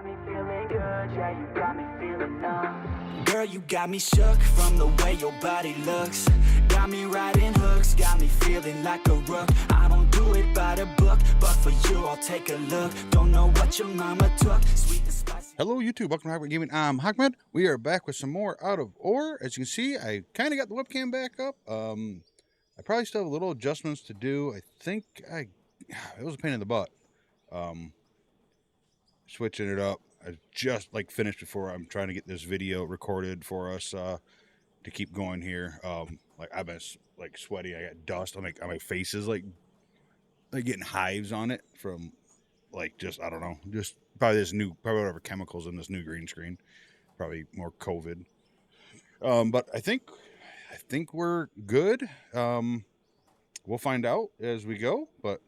got me feeling good, yeah, you got me feeling numb. Girl, you got me shook from the way your body looks. Got me riding hooks, got me feeling like a rook. I don't do it by the book, but for you I'll take a look. Don't know what your mama took, sweet and spicy. Hello YouTube, welcome to Hawkman Gaming. I'm Hawkman. We are back with some more Out of Ore. As you can see, I kind of got the webcam back up. I probably still have a little adjustments to do. I think it was a pain in the butt. Switching it up. I just finished before I'm trying to get this video recorded for us to keep going here. I've been sweaty. I got dust on my face is like getting hives on it from just I don't know, just probably whatever chemicals in this new green screen, probably more COVID. But I think we're good. We'll find out as we go, but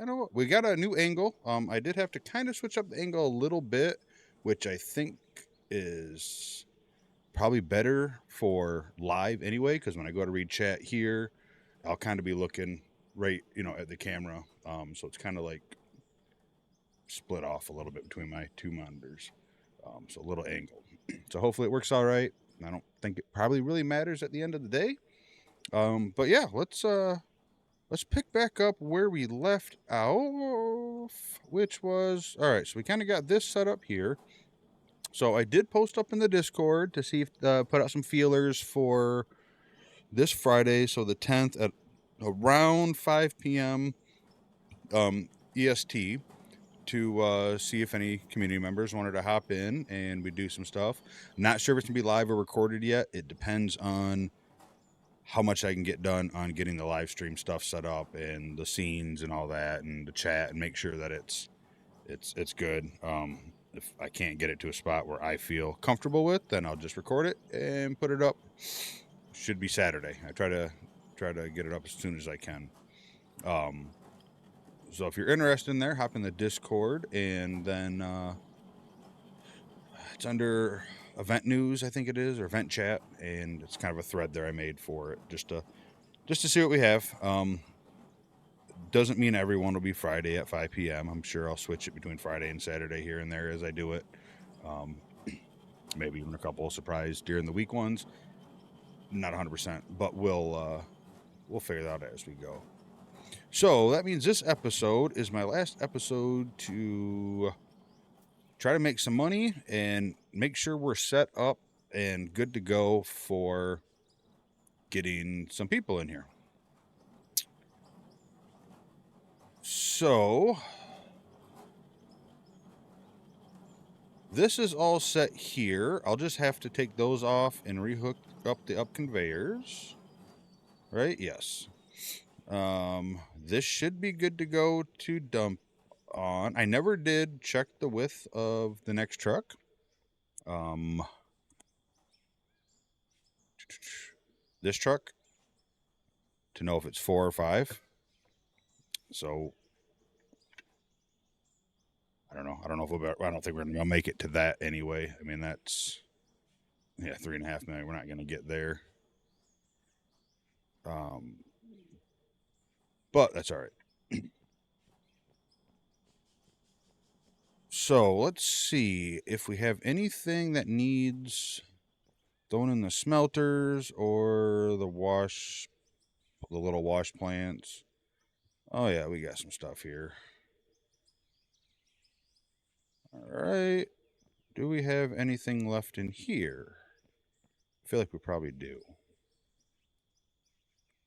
I know what, we got a new angle. I did have to kind of switch up the angle a little bit, which I think is probably better for live anyway, because when I go to read chat here, I'll kind of be looking right, at the camera. So it's kind of like split off a little bit between my two monitors. So a little angle. So hopefully it works all right. I don't think it probably really matters at the end of the day. But yeah, let's pick back up where we left off, which was, all right, so we kind of got this set up here. So I did post up in the Discord to see if, put out some feelers for this Friday, so the 10th at around 5 p.m. EST, to see if any community members wanted to hop in and we do some stuff. Not sure if it's going to be live or recorded yet. It depends on how much I can get done on getting the live stream stuff set up and the scenes and all that and the chat, and make sure that it's good. If I can't get it to a spot where I feel comfortable with, then I'll just record it and put it up. Should be Saturday. I try to get it up as soon as I can. So if you're interested in there, hop in the Discord, and then it's under event news, I think it is, or event chat, and it's kind of a thread there I made for it, just to see what we have. Doesn't mean everyone will be Friday at 5 p.m. I'm sure I'll switch it between Friday and Saturday here and there as I do it. Maybe even a couple of surprise during the week ones. Not 100%, but we'll figure that out as we go. So that means this episode is my last episode to try to make some money and make sure we're set up and good to go for getting some people in here. So this is all set here. I'll just have to take those off and rehook up the up conveyors. Right? Yes. This should be good to go to dump on. I never did check the width of the next truck. This truck, to know if it's 4 or 5. So I don't know. I don't think we're gonna make it to that anyway. I mean, that's 3.5 million. We're not gonna get there. But that's all right. So let's see if we have anything that needs thrown in the smelters or the little wash plants. Oh yeah, we got some stuff here. All right. Do we have anything left in here? I feel like we probably do.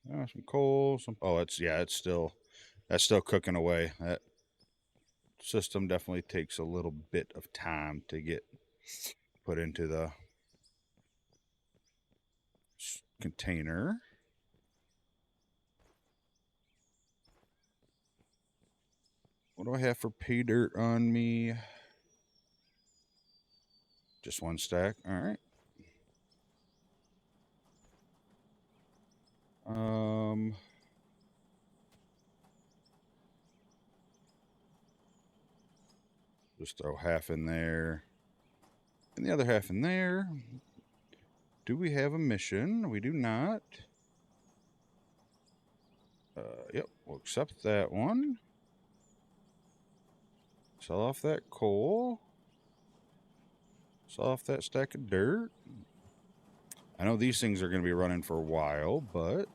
Some coal, that's still cooking away. That system definitely takes a little bit of time to get put into the container. What do I have for pay dirt on me? Just 1 stack. All right. Just throw half in there and the other half in there. Do we have a mission? We do not. Yep, we'll accept that one. Sell off that coal. Sell off that stack of dirt. I know these things are going to be running for a while, but...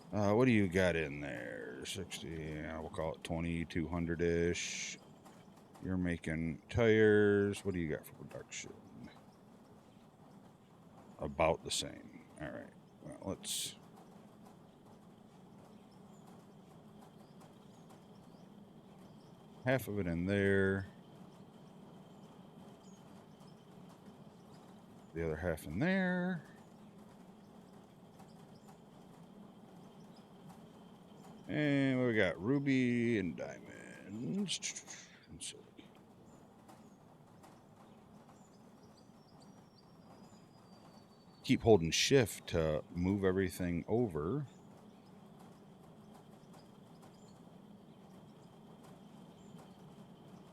what do you got in there? 60, we'll call it 2,200-ish. You're making tires. What do you got for production? About the same. All right. Well, let's... half of it in there. The other half in there. And what we got? Ruby and diamonds. So keep holding shift to move everything over.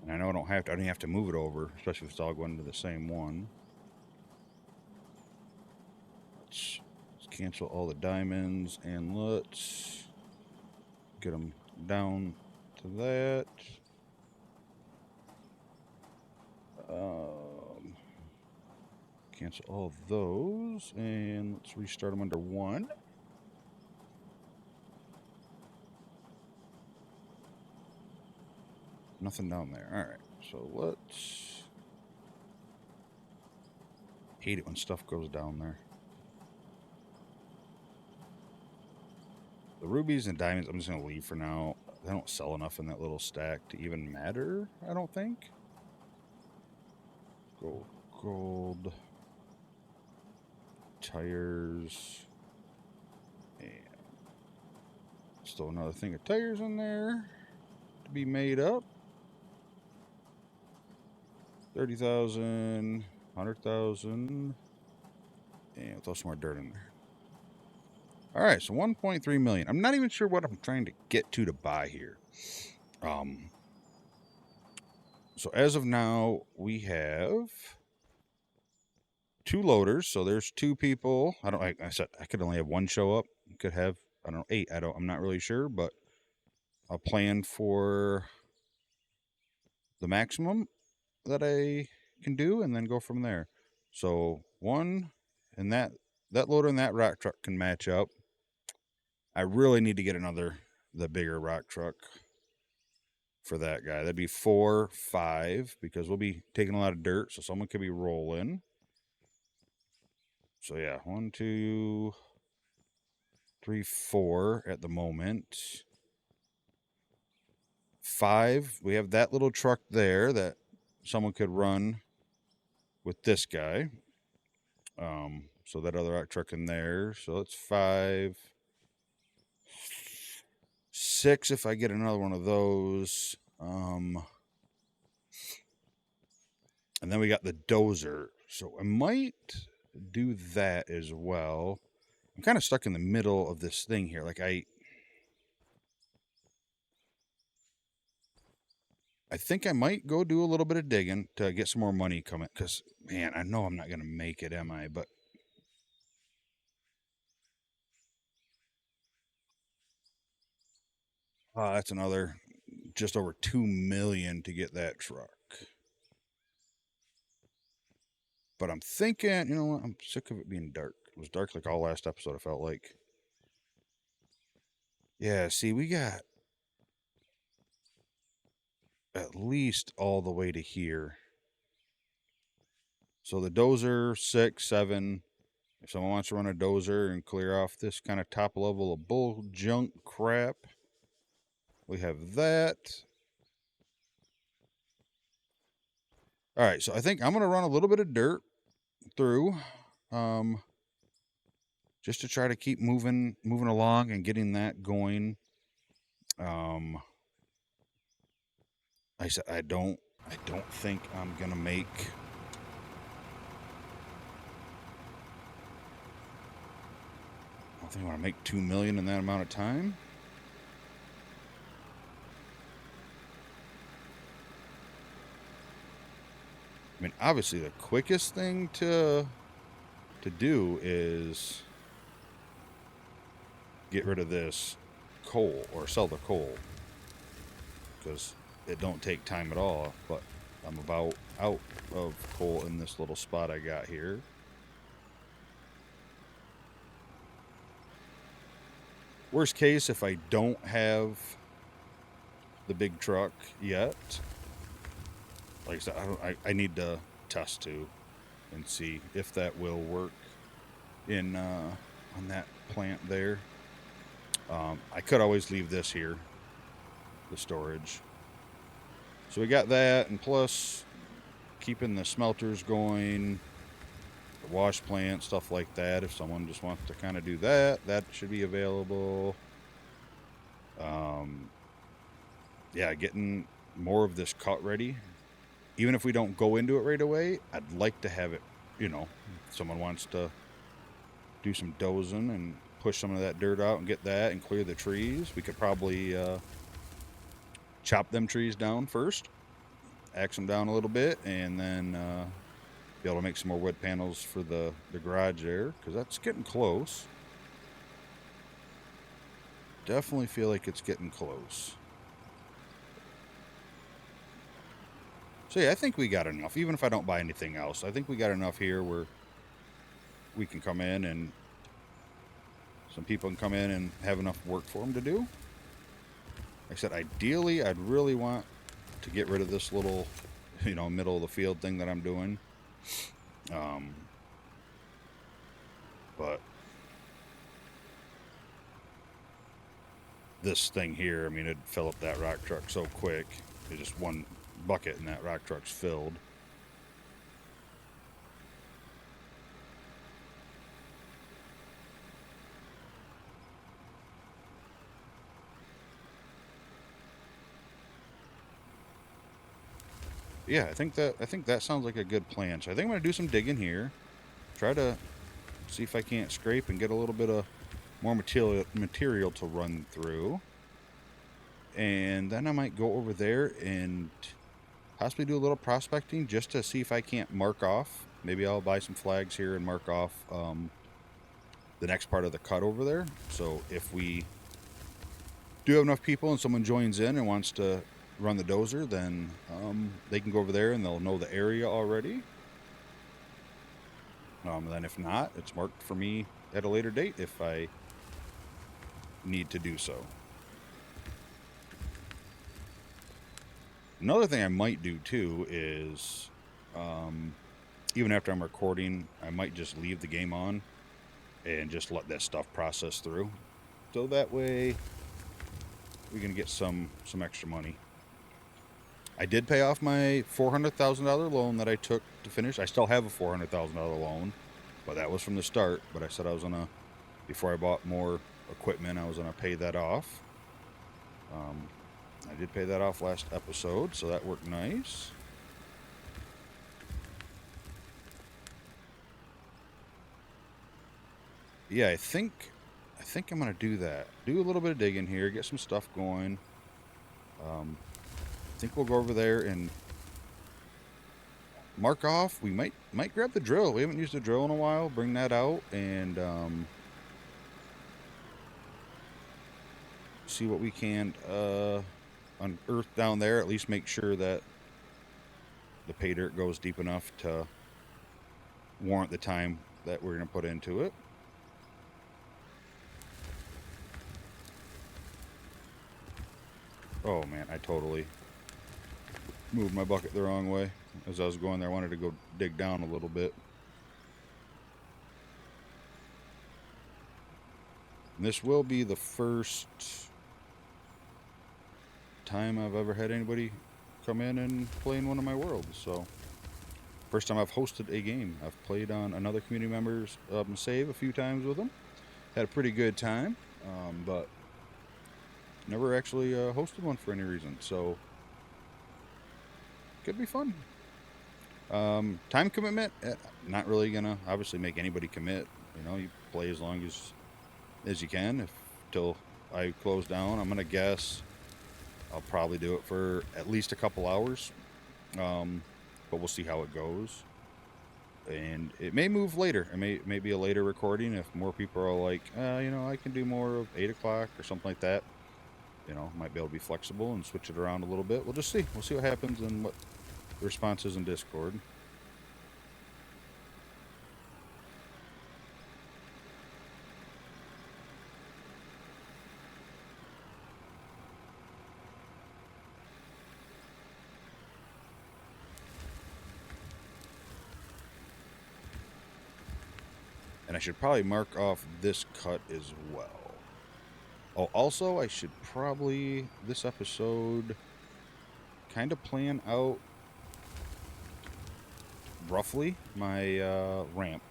And I know I don't have to move it over, especially if it's all going to the same one. Let's cancel all the diamonds and let's get them down to that. Cancel all of those and let's restart them under one. Nothing down there. All right, so let's... hate it when stuff goes down there. The rubies and diamonds, I'm just going to leave for now. They don't sell enough in that little stack to even matter, I don't think. Gold. Tires. And still another thing of tires in there to be made up. 30,000, 100,000. And we'll throw some more dirt in there. All right, so 1.3 million. I'm not even sure what I'm trying to get to buy here. So as of now, we have 2 loaders. So there's 2 people. I said I could only have 1 show up. Could have, I don't know, 8. I'm not really sure, but I'll plan for the maximum that I can do and then go from there. So 1 and that loader and that rock truck can match up. I really need to get the bigger rock truck for that guy. That'd be 4, 5, because we'll be taking a lot of dirt, so someone could be rolling. So yeah, 1, 2, 3, 4 at the moment. 5, we have that little truck there that someone could run with this guy. So that other rock truck in there. So that's 5. 6 if I get another one of those. And then we got the dozer. So I might do that as well. I'm kind of stuck in the middle of this thing here. Like I think I might go do a little bit of digging to get some more money coming. Because, man, I know I'm not going to make it, am I? But that's another just over 2 million to get that truck. But I'm thinking, you know what? I'm sick of it being dark. It was dark like all last episode, I felt like. Yeah, see, we got at least all the way to here. So the dozer, 6, 7. If someone wants to run a dozer and clear off this kind of top level of bull junk crap, we have that. All right, so I think I'm going to run a little bit of dirt through, just to try to keep moving along and getting that going. I said I don't think I'm going to make... I don't think I want to make 2 million in that amount of time. I mean, obviously the quickest thing to do is get rid of this coal or sell the coal. because it don't take time at all. But I'm about out of coal in this little spot I got here. Worst case, if I don't have the big truck yet, like I said, I need to test too and see if that will work in on that plant there. I could always leave this here, the storage. So we got that, and plus keeping the smelters going, the wash plant, stuff like that. If someone just wants to kind of do that, that should be available. Yeah, getting more of this cut ready. Even if we don't go into it right away, I'd like to have it, you know, if someone wants to do some dozing and push some of that dirt out and get that and clear the trees. We could probably chop them trees down first, axe them down a little bit, and then be able to make some more wood panels for the garage there, because that's getting close. Definitely feel like it's getting close. So yeah, I think we got enough. Even if I don't buy anything else, I think we got enough here where we can come in and some people can come in and have enough work for them to do. Like I said, ideally, I'd really want to get rid of this little, you know, middle of the field thing that I'm doing. But this thing here, I mean, it'd fill up that rock truck so quick. It's just one bucket and that rock truck's filled. Yeah, I think that sounds like a good plan. So I think I'm gonna do some digging here, try to see if I can't scrape and get a little bit of more material to run through, and then I might go over there and possibly do a little prospecting just to see if I can't mark off. Maybe I'll buy some flags here and mark off the next part of the cut over there. So if we do have enough people and someone joins in and wants to run the dozer, then they can go over there and they'll know the area already. Then if not, it's marked for me at a later date if I need to do so. Another thing I might do too is, even after I'm recording, I might just leave the game on and just let that stuff process through. So that way we can get some extra money. I did pay off my $400,000 loan that I took to finish. I still have a $400,000 loan, but that was from the start. But I said I was gonna, before I bought more equipment, I was gonna pay that off. I did pay that off last episode, so that worked nice. Yeah, I think I'm gonna do that. Do a little bit of digging here, get some stuff going. I think we'll go over there and mark off. We might grab the drill. We haven't used the drill in a while. Bring that out and see what we can unearth down there. At least make sure that the pay dirt goes deep enough to warrant the time that we're going to put into it. Oh man, I totally moved my bucket the wrong way. As I was going there, I wanted to go dig down a little bit. And this will be the first time I've ever had anybody come in and play in one of my worlds. So, first time I've hosted a game. I've played on another community member's save a few times with them. Had a pretty good time, but never actually hosted one for any reason. So, could be fun. Time commitment, not really gonna obviously make anybody commit. You know, you play as long as you can till I close down. I'm gonna guess I'll probably do it for at least a couple hours, but we'll see how it goes. And it may move later. It may be a later recording if more people are like, you know, I can do more of 8 o'clock or something like that. you know, might be able to be flexible and switch it around a little bit. We'll just see. We'll see what happens and what the response is in Discord. And I should probably mark off this cut as well. Oh, also, I should probably, this episode, kind of plan out roughly my ramp.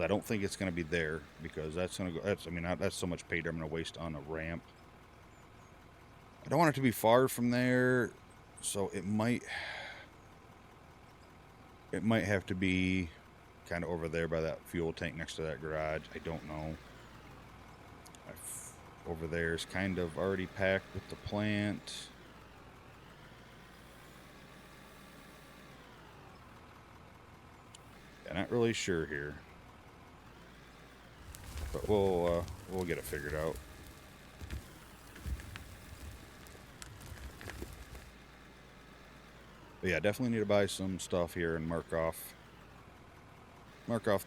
I don't think it's going to be there because that's going to go, that's so much paint I'm going to waste on a ramp. I don't want it to be far from there, so it might have to be kind of over there by that fuel tank next to that garage. I don't know. Over there is kind of already packed with the plant. I'm not really sure here, but we'll get it figured out. But yeah, definitely need to buy some stuff here and mark off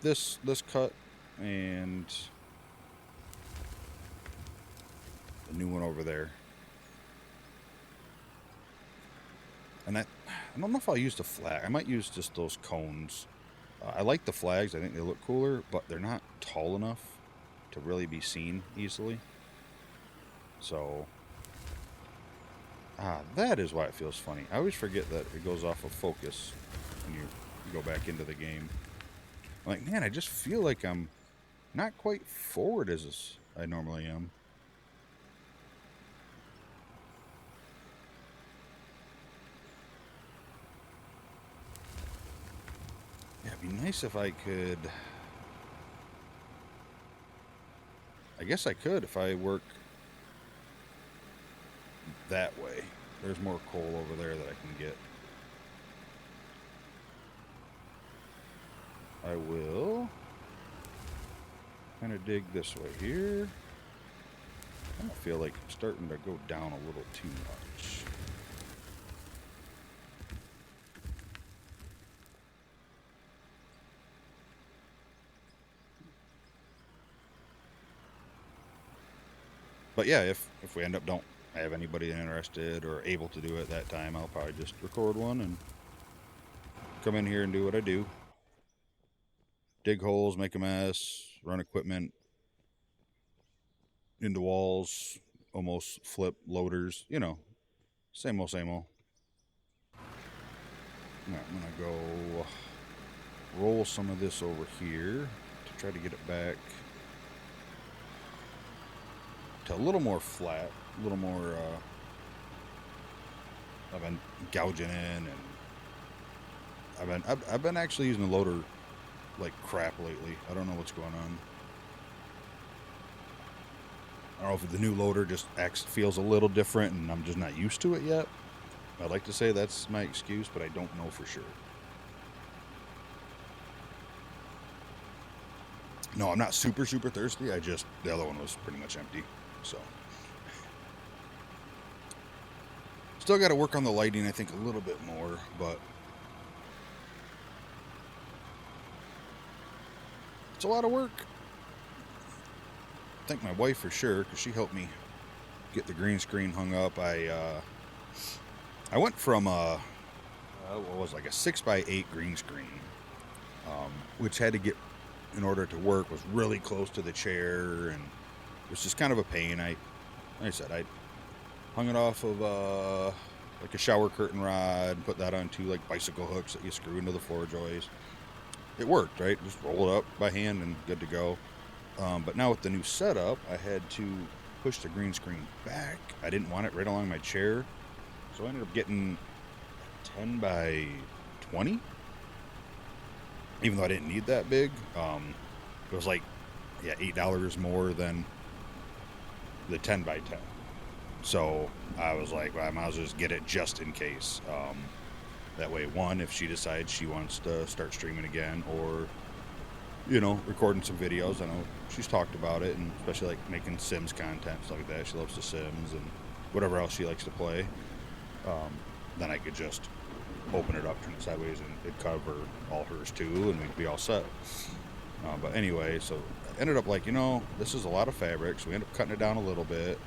this cut and the new one over there. And I don't know if I'll use the flag. I might use just those cones. I like the flags. I think they look cooler, but they're not tall enough to really be seen easily. So, that is why it feels funny. I always forget that it goes off of focus when you go back into the game. I'm like, man, I just feel like I'm not quite forward as I normally am. Yeah, it'd be nice if I could... I guess I could if I work that way. There's more coal over there that I can get. I will kind of dig this way here. I don't feel like it's starting to go down a little too much. But yeah, if we end up don't have anybody interested or able to do it that time, I'll probably just record one and come in here and do what I do. Dig holes, make a mess, run equipment into walls, almost flip loaders, you know, same old, same old. Now I'm gonna go roll some of this over here to try to get it back to a little more flat, a little more, I've been gouging in, and I've been actually using the loader like crap lately. I don't know what's going on. I don't know if the new loader just feels a little different and I'm just not used to it yet. I'd like to say that's my excuse, but I don't know for sure. No, I'm not super thirsty. The other one was pretty much empty. So still got to work on the lighting, I think, a little bit more, but it's a lot of work. Thank my wife for sure, because she helped me get the green screen hung up. I went from what was like a 6x8 green screen, which had to get, in order to work, was really close to the chair, and it was just kind of a pain. Like I said, I hung it off of like a shower curtain rod, put that onto like bicycle hooks that you screw into the floor joists. It worked, right? Just roll it up by hand and good to go. But now with the new setup, I had to push the green screen back. I didn't want it right along my chair, so I ended up getting 10 by 20. Even though I didn't need that big, it was like, yeah, $8 more than the 10 by 10. So I was like, well, I might as well just get it just in case. That way, one, if she decides she wants to start streaming again, or recording some videos. I know she's talked about it, and especially like making Sims content, stuff like that. She loves the Sims and whatever else she likes to play. Then I could just open it up, turn it sideways, and it'd cover all hers too, and we'd be all set. But anyway, so I ended up like, this is a lot of fabric, so we ended up cutting it down a little bit.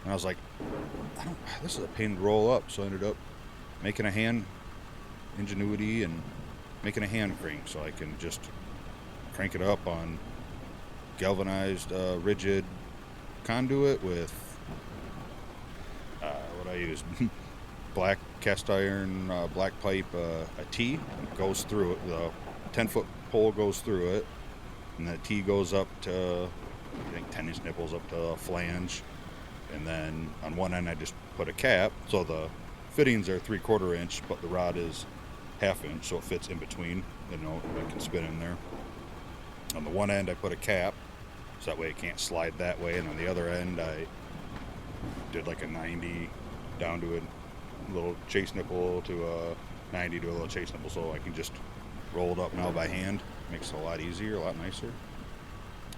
And I was like, this is a pain to roll up, so I ended up making a hand ingenuity and making a hand crank, so I can just crank it up on galvanized rigid conduit with what I use black cast iron black pipe, a T. It goes through it. The 10-foot pole goes through it, and the T goes up to, I think, 10-inch nipples up to a flange. And then on one end I just put a cap, so the fittings are 3/4 inch, but the rod is 1/2 inch, so it fits in between. It can spin in there. On the one end I put a cap, so that way it can't slide that way, and on the other end I did like a 90 down to a little chase nipple to a 90 to a little chase nipple, so I can just roll it up now by hand. Makes it a lot easier, a lot nicer.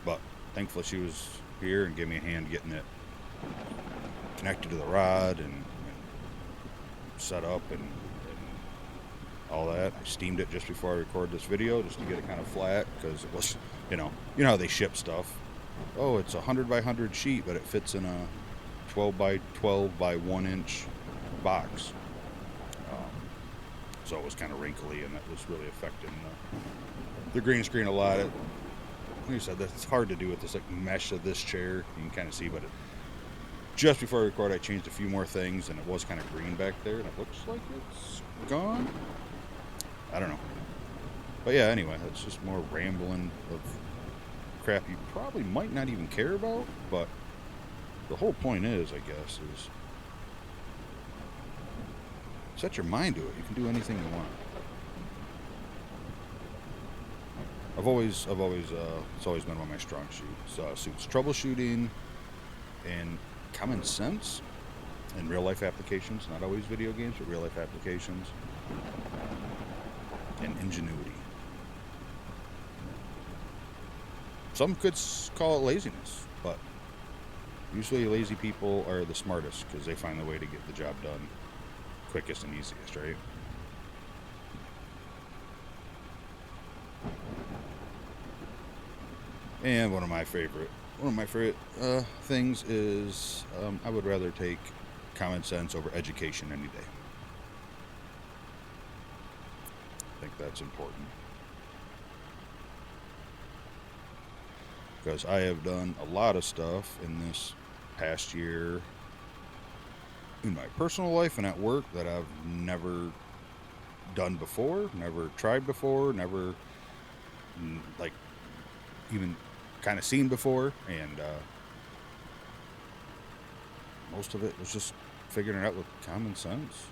But thankfully she was here and gave me a hand getting it connected to the rod and set up and all that. I steamed it just before I recorded this video just to get it kind of flat, because it was, you know how they ship stuff. Oh, it's a 100 by 100 sheet, but it fits in a 12 by 12 by 1 inch box. So it was kind of wrinkly, and that was really affecting the green screen a lot. Like I said, that's hard to do with this like mesh of this chair. You can kind of see, but just before I record, I changed a few more things, and it was kind of green back there, and it looks like it's gone. I don't know. But yeah, anyway, that's just more rambling of crap you probably might not even care about, but the whole point is, I guess, is set your mind to it. You can do anything you want. It's always been one of my strong suits. Troubleshooting and common sense in real life applications, not always video games, but real life applications, and ingenuity. Some could call it laziness, but usually lazy people are the smartest because they find the way to get the job done quickest and easiest, right? And one of my favorite things is I would rather take common sense over education any day. I think that's important, because I have done a lot of stuff in this past year in my personal life and at work that I've never done before, never tried before, never like even kind of seen before, and most of it was just figuring it out with common sense.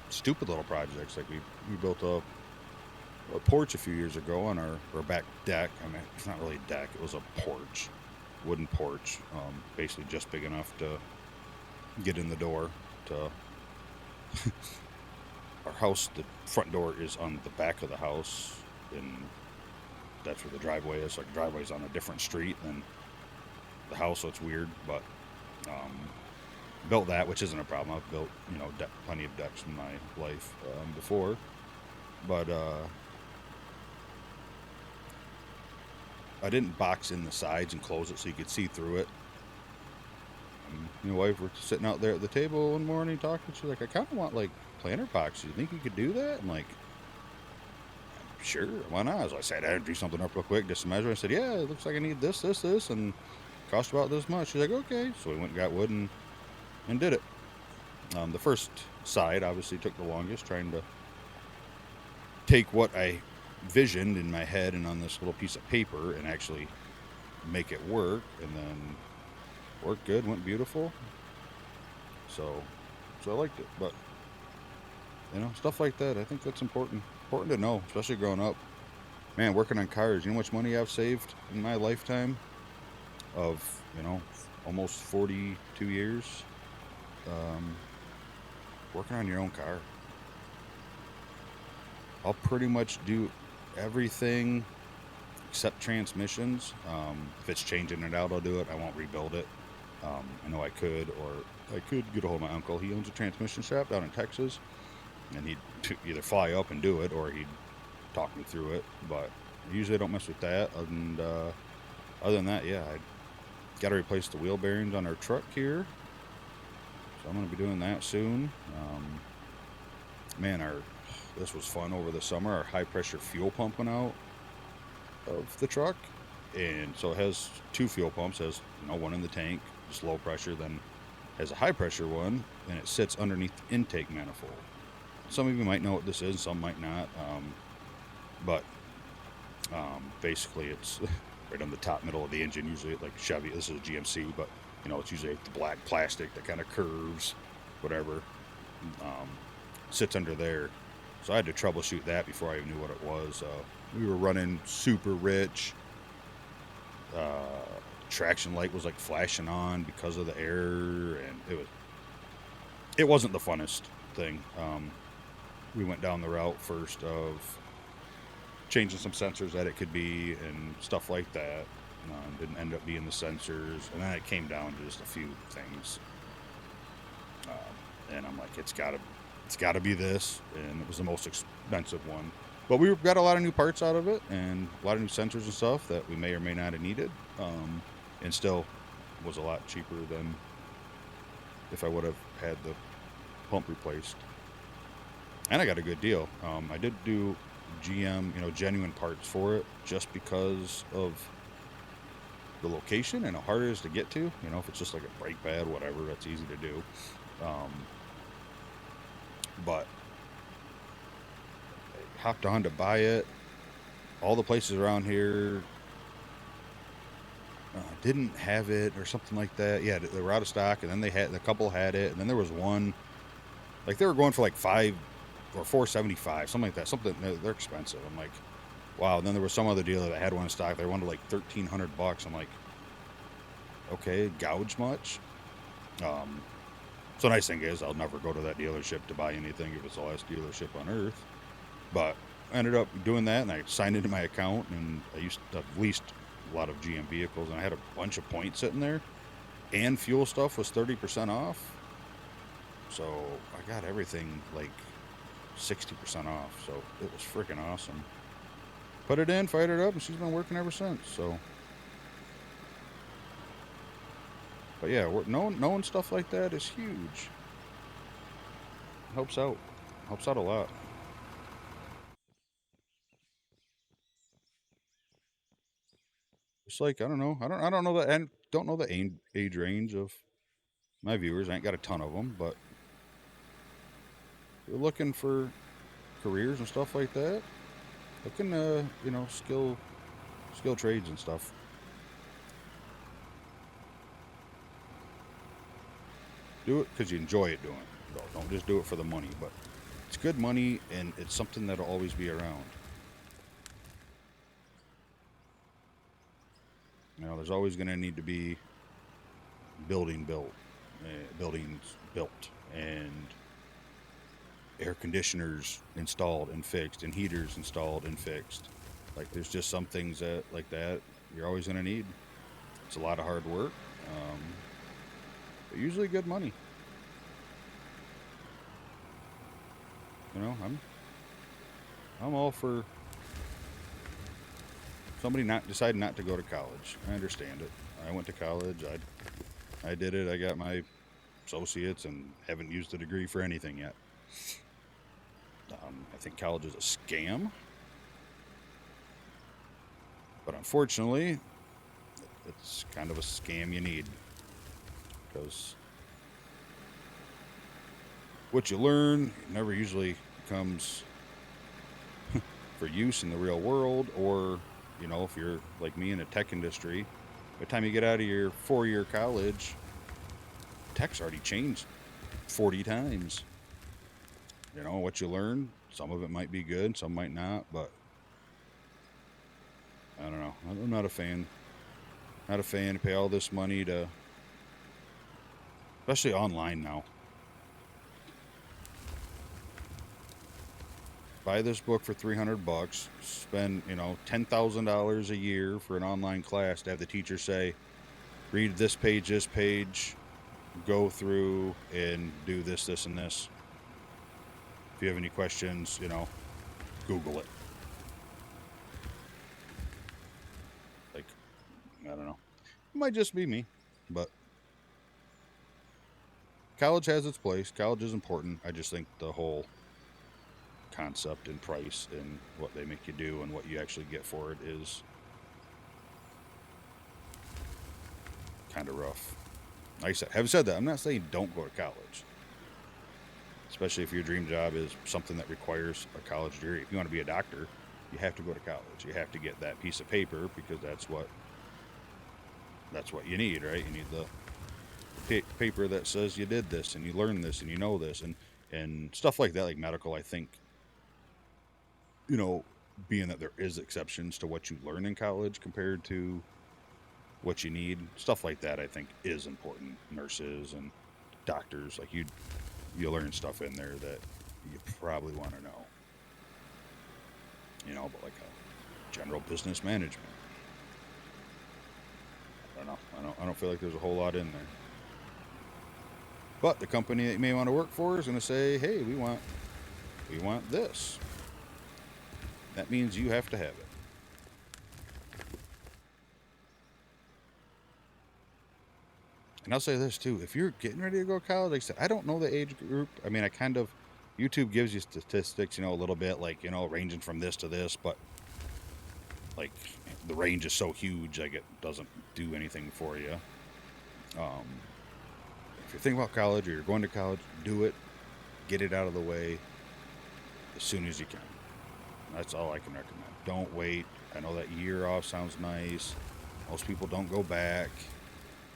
Stupid little projects, like we built a porch a few years ago on our back deck. I mean, it's not really a deck, it was a porch, wooden porch, basically just big enough to get in the door to our house. The front door is on the back of the house, and that's where the driveway is. Like, the driveway's on a different street than the house, so it's weird, but built that, which isn't a problem. I've built plenty of decks in my life before, but I didn't box in the sides and close it so you could see through it. My wife were sitting out there at the table one morning talking. She's like, I kind of want like planter boxes. You think you could do that? I'm like, sure, why not? So I said, I'd do something up real quick, just a measure. I said, yeah, it looks like I need this, and cost about this much. She's like, okay. So we went and got wood and did it. The first side obviously took the longest, trying to take what I visioned in my head and on this little piece of paper and actually make it work, and then worked good, went beautiful. So I liked it. But stuff like that, I think that's important to know, especially growing up. Man, working on cars, you know how much money I've saved in my lifetime of almost 42 years working on your own car. I'll pretty much do everything except transmissions. If it's changing it out, I'll do it. I won't rebuild it. I know I could get a hold of my uncle. He owns a transmission shop down in Texas, and he'd either fly up and do it, or he'd talk me through it. But usually I don't mess with that. And other than that, yeah, I got to replace the wheel bearings on our truck here, so I'm going to be doing that soon. Man, this was fun over the summer. Our high pressure fuel pump went out of the truck, and so it has two fuel pumps. It has, one in the tank, just low pressure, then has a high pressure one, and it sits underneath the intake manifold. Some of you might know what this is, some might not. But basically it's right on the top middle of the engine, usually like Chevy. This is a GMC, but it's usually the black plastic that kind of curves, whatever, sits under there. So I had to troubleshoot that before I even knew what it was. We were running super rich. Traction light was like flashing on because of the error, and it wasn't the funnest thing. We went down the route first of changing some sensors that it could be and stuff like that. Didn't end up being the sensors, and then it came down to just a few things. And I'm like, it's gotta be this, and it was the most expensive one. But we got a lot of new parts out of it, and a lot of new sensors and stuff that we may or may not have needed, and still was a lot cheaper than if I would have had the pump replaced. And I got a good deal. I did do GM, genuine parts for it, just because of the location and how hard it is to get to. If it's just like a brake pad, whatever, that's easy to do. But I hopped on to buy it. All the places around here didn't have it or something like that. Yeah, they were out of stock, and then a couple had it, and then there was one, like they were going for like $5 or $4.75, something like that. Something, they're expensive. I'm like, wow. And then there was some other dealer that had one in stock. They wanted like $1,300. I'm like, okay, gouge much. So nice thing is, I'll never go to that dealership to buy anything if it's the last dealership on earth. But I ended up doing that, and I signed into my account, and I used to leased a lot of GM vehicles, and I had a bunch of points sitting there, and fuel stuff was 30% off. So I got everything like 60% off. So it was freaking awesome. Put it in, fired it up, and she's been working ever since. So, but yeah, knowing stuff like that is huge. Helps out a lot. It's like, I don't know, I don't know the age range of my viewers. I ain't got a ton of them, but if you're looking for careers and stuff like that, looking skill trades and stuff. Do it because you enjoy it doing it. Don't just do it for the money, but it's good money, and it's something that'll always be around. There's always going to need to be buildings built, and air conditioners installed and fixed, and heaters installed and fixed. Like, there's just some things like that you're always going to need. It's a lot of hard work, but usually good money. I'm all for somebody deciding not to go to college. I understand it. I went to college. I did it. I got my associates and haven't used the degree for anything yet. I think college is a scam. But unfortunately, it's kind of a scam you need. Because what you learn never usually comes for use in the real world, or if you're like me in the tech industry, by the time you get out of your 4-year college, tech's already changed 40 times. What you learn, some of it might be good, some might not, but I don't know. I'm not a fan. Not a fan to pay all this money to, especially online now. buy this book for $300, spend, $10,000 a year for an online class to have the teacher say, read this page, go through and do this, this, and this. If you have any questions, Google it. Like, I don't know. It might just be me, but college has its place. College is important. I just think the whole concept and price and what they make you do and what you actually get for it is kind of rough. Like I said, having said that, I'm not saying don't go to college, especially if your dream job is something that requires a college degree. If you want to be a doctor, you have to go to college. You have to get that piece of paper because that's what you need, right? You need the paper that says you did this and you learned this and you know this and stuff like that. Like medical, I think, being that there is exceptions to what you learn in college compared to what you need, stuff like that, I think is important. Nurses and doctors, like you learn stuff in there that you probably want to know, but like a general business management, I don't know. I don't feel like there's a whole lot in there. But the company that you may want to work for is going to say, hey, we want this. That means you have to have it. And I'll say this too, if you're getting ready to go to college, like I said, I don't know the age group. I mean, YouTube gives you statistics, a little bit, like, ranging from this to this, but like the range is so huge, like it doesn't do anything for you. If you're thinking about college or you're going to college, do it. Get it out of the way as soon as you can. That's all I can recommend. Don't wait. I know that year off sounds nice. Most people don't go back.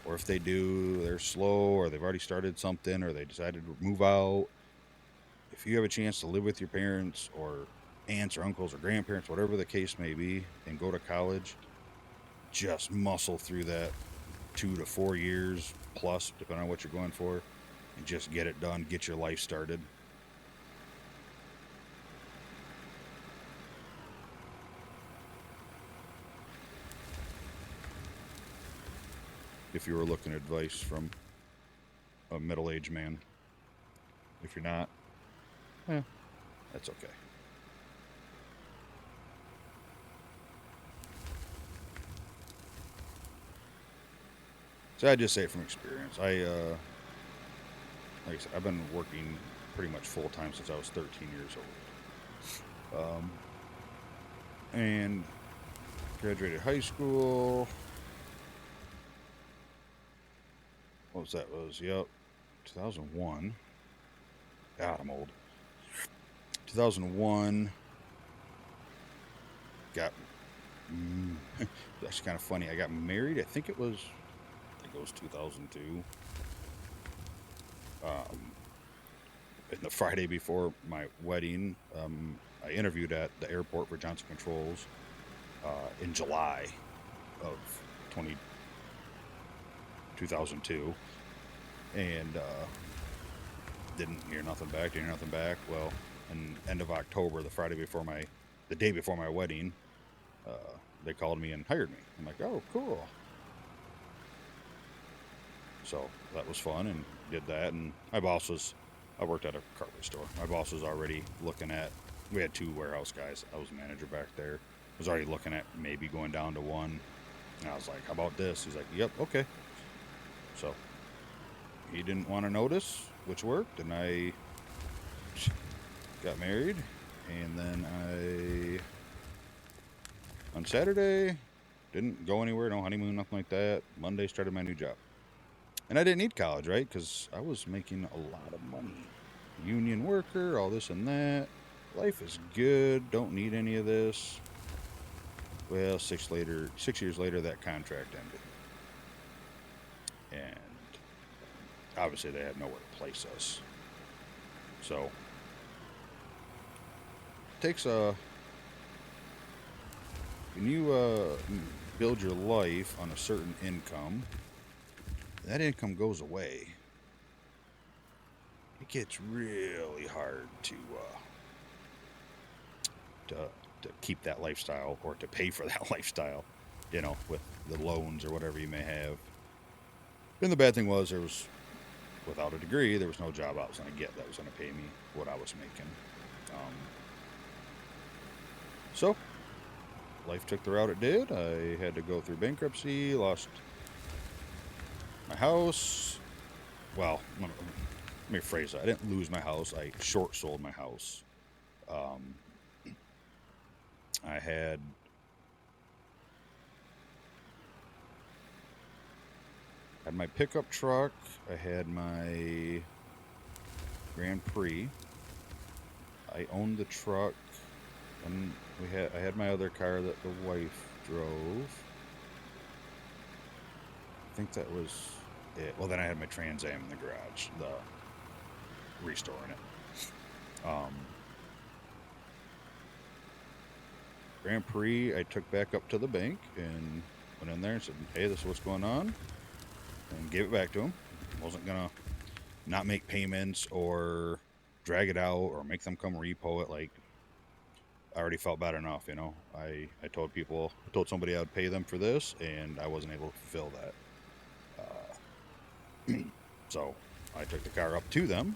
Or if they do, they're slow, or they've already started something, or they decided to move out. If you have a chance to live with your parents or aunts or uncles or grandparents, whatever the case may be, and go to college, just muscle through that 2 to 4 years plus, depending on what you're going for, and just get it done, get your life started. If you were looking at advice from a middle-aged man. If you're not, that's okay. So I just say it from experience. Like I said, I've been working pretty much full time since I was 13 years old. And graduated high school. What was that? 2001. God, I'm old. 2001. Got. That's kind of funny. I got married. I think it was 2002. And the Friday before my wedding, I interviewed at the airport for Johnson Controls in July of 2002, and didn't hear nothing back. Well, in end of October, the day before my wedding, they called me and hired me. I'm like, oh, cool. So that was fun, and did that. And I worked at a carpet store. My boss was already looking at, we had 2 warehouse guys. I was a manager back there. Was already looking at maybe going down to 1. And I was like, how about this? He's like, yep, okay. So he didn't want to notice, which worked, and I got married. And then on Saturday, didn't go anywhere, no honeymoon, nothing like that. Monday started my new job. And I didn't need college, right? Because I was making a lot of money. Union worker, all this and that. Life is good, don't need any of this. Well, 6 years later, that contract ended. And obviously they had nowhere to place us. So it takes when you build your life on a certain income, that income goes away. It gets really hard to to keep that lifestyle or to pay for that lifestyle, you know, with the loans or whatever you may have. And the bad thing was there was, without a degree, there was no job I was going to get that was going to pay me what I was making. So life took the route it did. I had to go through bankruptcy, lost my house. Well, let me phrase that. I didn't lose my house. I short sold my house. I had my pickup truck. I had my Grand Prix. I owned the truck, and I had my other car that the wife drove. I think that was it. Well, then I had my Trans Am in the garage, the restoring it. Grand Prix, I took back up to the bank and went in there and said, "Hey, this is what's going on," and gave it back to him. Wasn't gonna not make payments or drag it out or make them come repo it. Like, I already felt bad enough, you know. I told somebody I would pay them for this, and I wasn't able to fulfill that. So I took the car up to them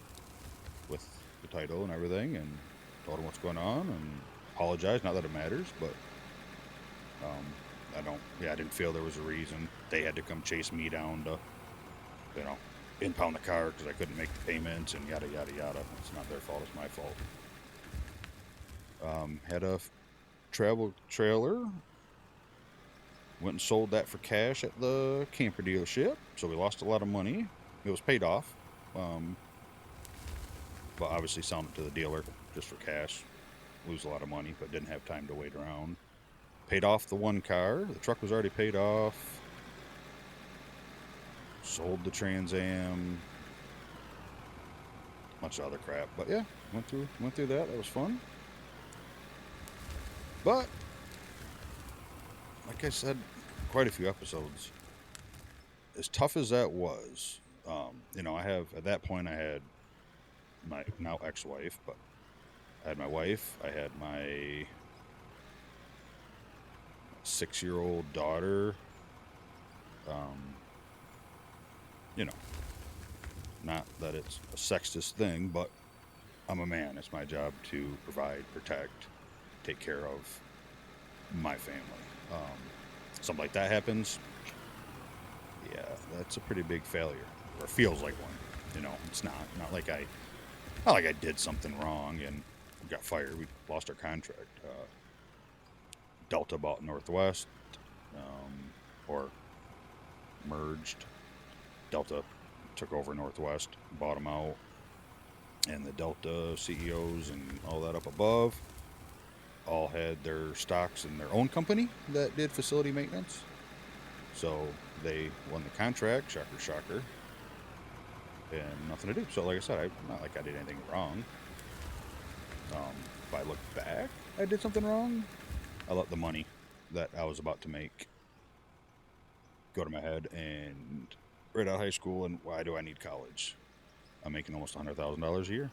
with the title and everything and told them what's going on and apologized. Not that it matters, but I didn't feel there was a reason they had to come chase me down to, you know, impound the car because I couldn't make the payments and yada yada yada. It's not their fault, it's my fault. Had a travel trailer, went and sold that for cash at the camper dealership, so we lost a lot of money. It was paid off, but obviously selling it to the dealer just for cash, lose a lot of money, but didn't have time to wait around. Paid off the one car. The truck was already paid off. Sold the Trans Am. Bunch of other crap. But yeah, went through that. That was fun. But like I said, quite a few episodes. As tough as that was, you know, at that point I had my now ex-wife, but I had my wife, I had my 6-year-old daughter. You know, not that it's a sexist thing, but I'm a man. It's my job to provide, protect, take care of my family. Something like that happens, yeah, that's a pretty big failure, or feels like one. You know, it's not like I did something wrong and got fired. We lost our contract. Delta bought Northwest, or merged. Delta took over Northwest, bought them out, and the Delta CEOs and all that up above all had their stocks in their own company that did facility maintenance. So they won the contract, shocker, and nothing to do. So like I said, not like I did anything wrong. If I look back, I did something wrong. I let the money that I was about to make go to my head, and right out of high school, and why do I need college? I'm making almost $100,000 a year.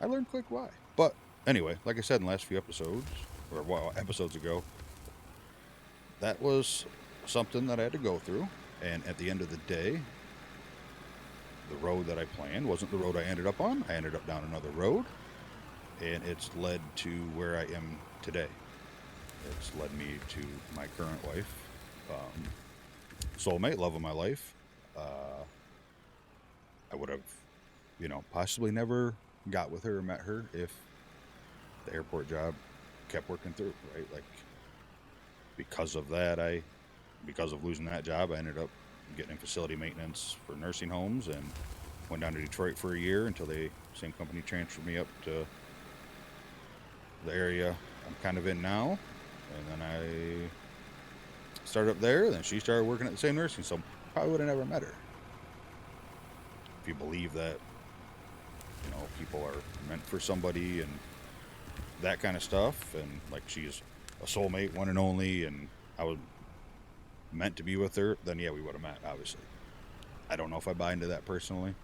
I learned quick why. But anyway, like I said in the last few episodes, or episodes ago, that was something that I had to go through. And at the end of the day, the road that I planned wasn't the road I ended up on. I ended up down another road, and it's led to where I am today. It's led me to my current wife, soulmate, love of my life. I would have, you know, possibly never got with her or met her if the airport job kept working through, right? Like, because of losing that job, I ended up getting in facility maintenance for nursing homes and went down to Detroit for a year until same company transferred me up to the area I'm kind of in now. And then I started up there, then she started working at the same nursing, so probably would have never met her. If you believe that, you know, people are meant for somebody and that kind of stuff, and like she's a soulmate, one and only, and I was meant to be with her, then yeah, we would have met, obviously. I don't know if I buy into that personally,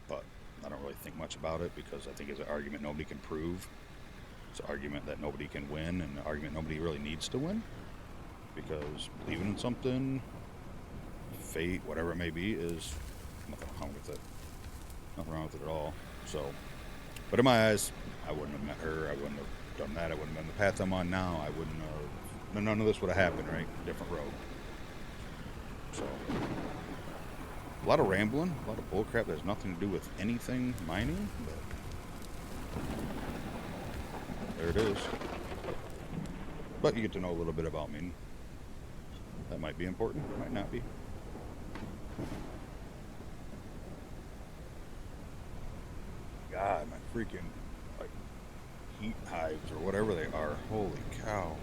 but I don't really think much about it because I think it's an argument nobody can prove. It's an argument that nobody can win, and an argument nobody really needs to win. Because believing in something, fate, whatever it may be, is nothing wrong with it. Nothing wrong with it at all. So, but in my eyes, I wouldn't have met her. I wouldn't have done that. I wouldn't have been the path I'm on now. I wouldn't have. None of this would have happened, right? Different road. So, a lot of rambling, a lot of bullcrap that has nothing to do with anything mining, but there it is. But you get to know a little bit about me. That might be important, might not be. God, my freaking, like, heat hives or whatever they are. Holy cow.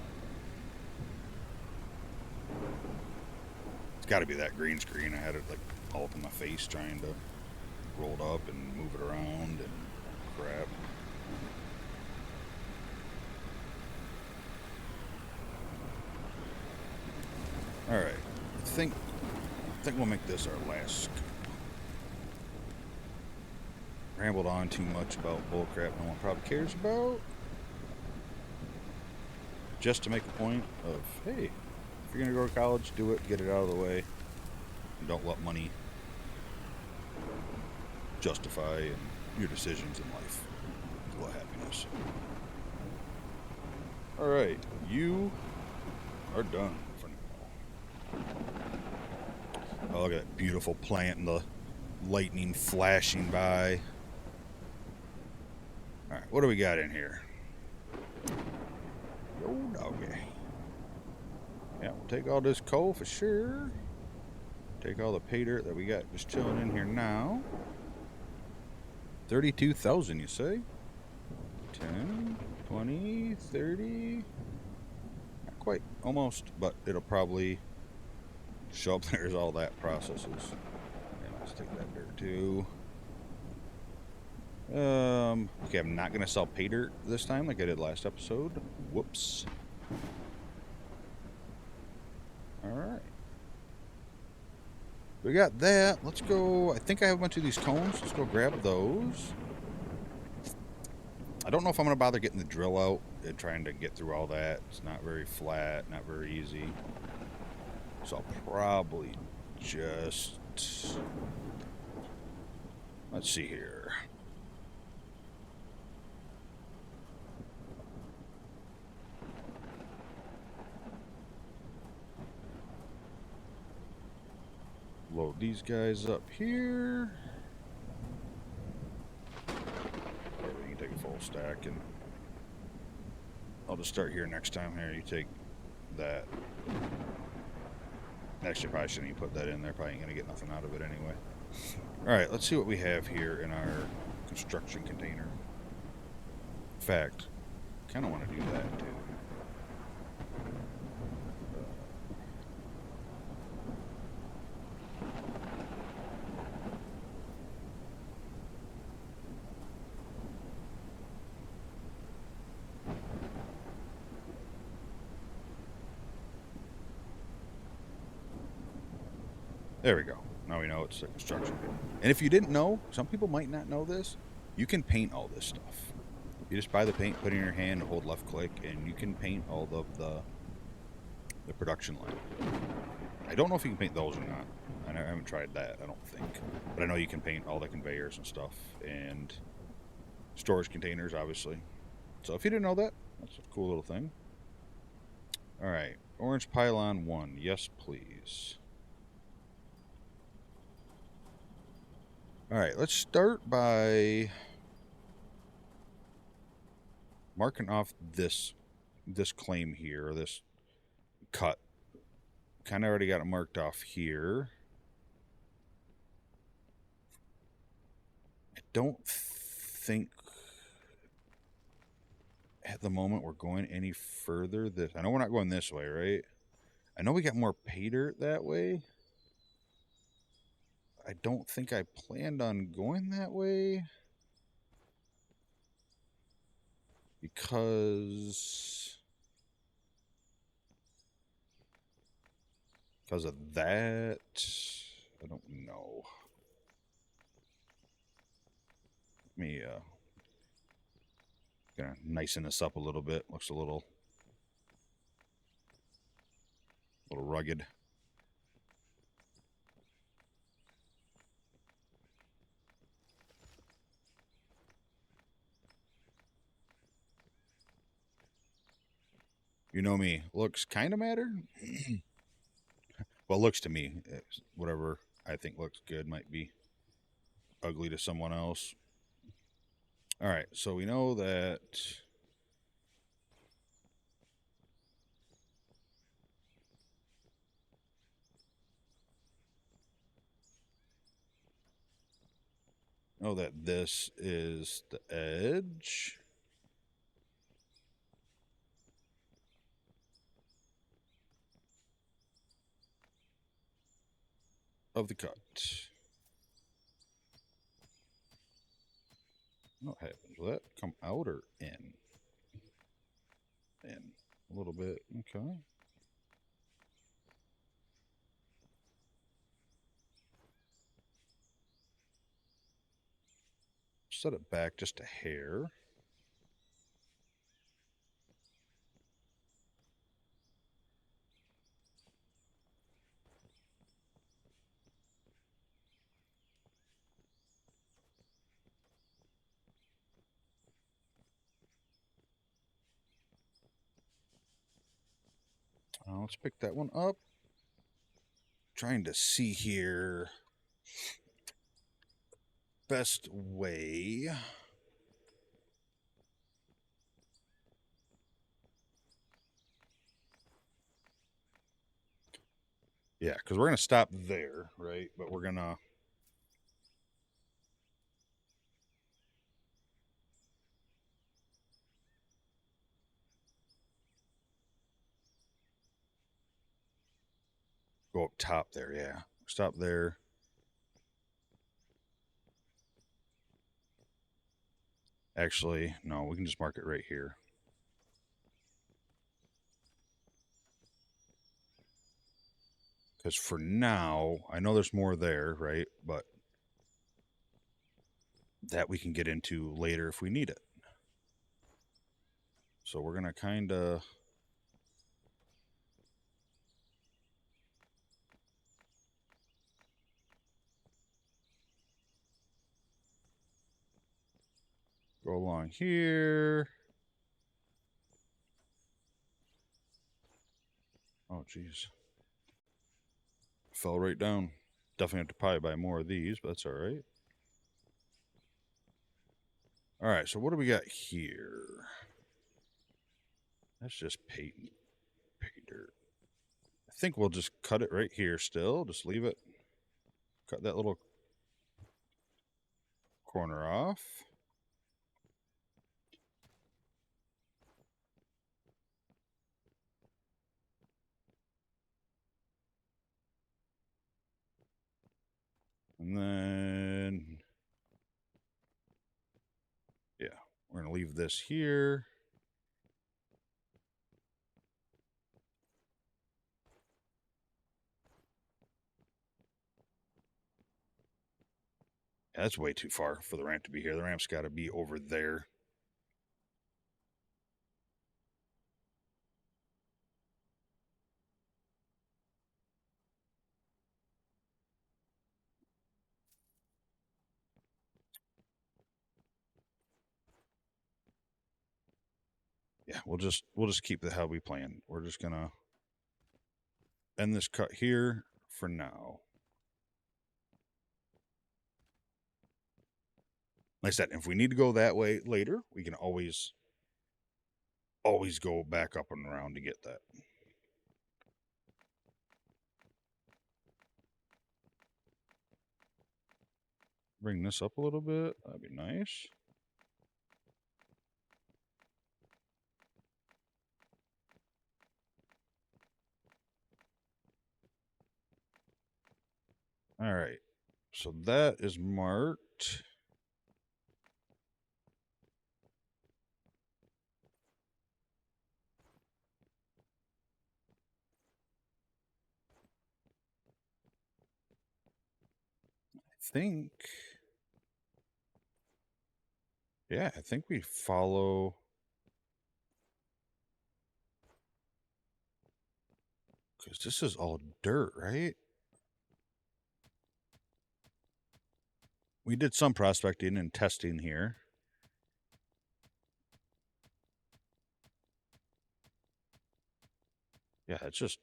It's got to be that green screen. I had it, like, all up in my face trying to roll it up and move it around and crap. Alright, I think we'll make this our last scoop. Rambled on too much about bullcrap no one probably cares about. Just to make a point of, hey, if you're going to go to college, do it, get it out of the way. And don't let money justify your decisions in life. What happiness. Alright, you are done for now. Oh, look at that beautiful plant and the lightning flashing by. Alright, what do we got in here? Yo, doggy. Yeah, we'll take all this coal for sure. Take all the pay dirt that we got just chilling in here now. 32,000, you say? 10, 20, 30. Not quite, almost, but it'll probably show up there as all that processes. And let's take that dirt too. Okay, I'm not gonna sell pay dirt this time like I did last episode. Whoops. Alright. We got that. Let's go. I think I have a bunch of these cones. Let's go grab those. I don't know if I'm gonna bother getting the drill out and trying to get through all that. It's not very flat, not very easy. So I'll probably just... Let's see here. Load these guys up here. Or we can take a full stack, and I'll just start here next time. Here, you take that. Actually, probably shouldn't even put that in there. Probably ain't gonna get nothing out of it anyway. Alright, let's see what we have here in our construction container. In fact, kind of want to do that too. There we go. Now we know it's a construction kit. And if you didn't know, some people might not know this, you can paint all this stuff. You just buy the paint, put it in your hand, hold left click, and you can paint all of the production line. I don't know if you can paint those or not. I haven't tried that, I don't think. But I know you can paint all the conveyors and stuff, and storage containers, obviously. So if you didn't know that, that's a cool little thing. Alright, orange pylon 1. Yes, please. Alright, let's start by marking off this claim here, or this cut. Kind of already got it marked off here. I don't think at the moment we're going any further. I know we're not going this way, right? I know we got more pay dirt that way. I don't think I planned on going that way. Because of that, I don't know. Let me gonna nicen this up a little bit. Looks a little rugged. You know me. Looks kind of matter. Well, looks to me. Whatever I think looks good might be ugly to someone else. All right, so we know that. Know that this is the edge of the cut. What happens? Will that come out or in? In a little bit. Okay. Set it back just a hair. Let's pick that one up. Trying to see here. Best way. Yeah, because we're going to stop there, right? But we're going to... go up top there, yeah. Stop there. Actually, no, we can just mark it right here. Because for now, I know there's more there, right? But that we can get into later if we need it. So we're going to kind of... go along here. Oh, geez. Fell right down. Definitely have to probably buy more of these, but that's all right. All right, so what do we got here? That's just pay dirt. I think we'll just cut it right here still. Just leave it. Cut that little corner off. And then, yeah, we're going to leave this here. Yeah, that's way too far for the ramp to be here. The ramp's got to be over there. Yeah, we'll just keep it how we planned. We're just gonna end this cut here for now. Like I said, if we need to go that way later, we can always go back up and around to get that. Bring this up a little bit. That'd be nice. All right. So that is marked. I think Yeah, I think we follow. Because this is all dirt, right? We did some prospecting and testing here. Yeah, it's just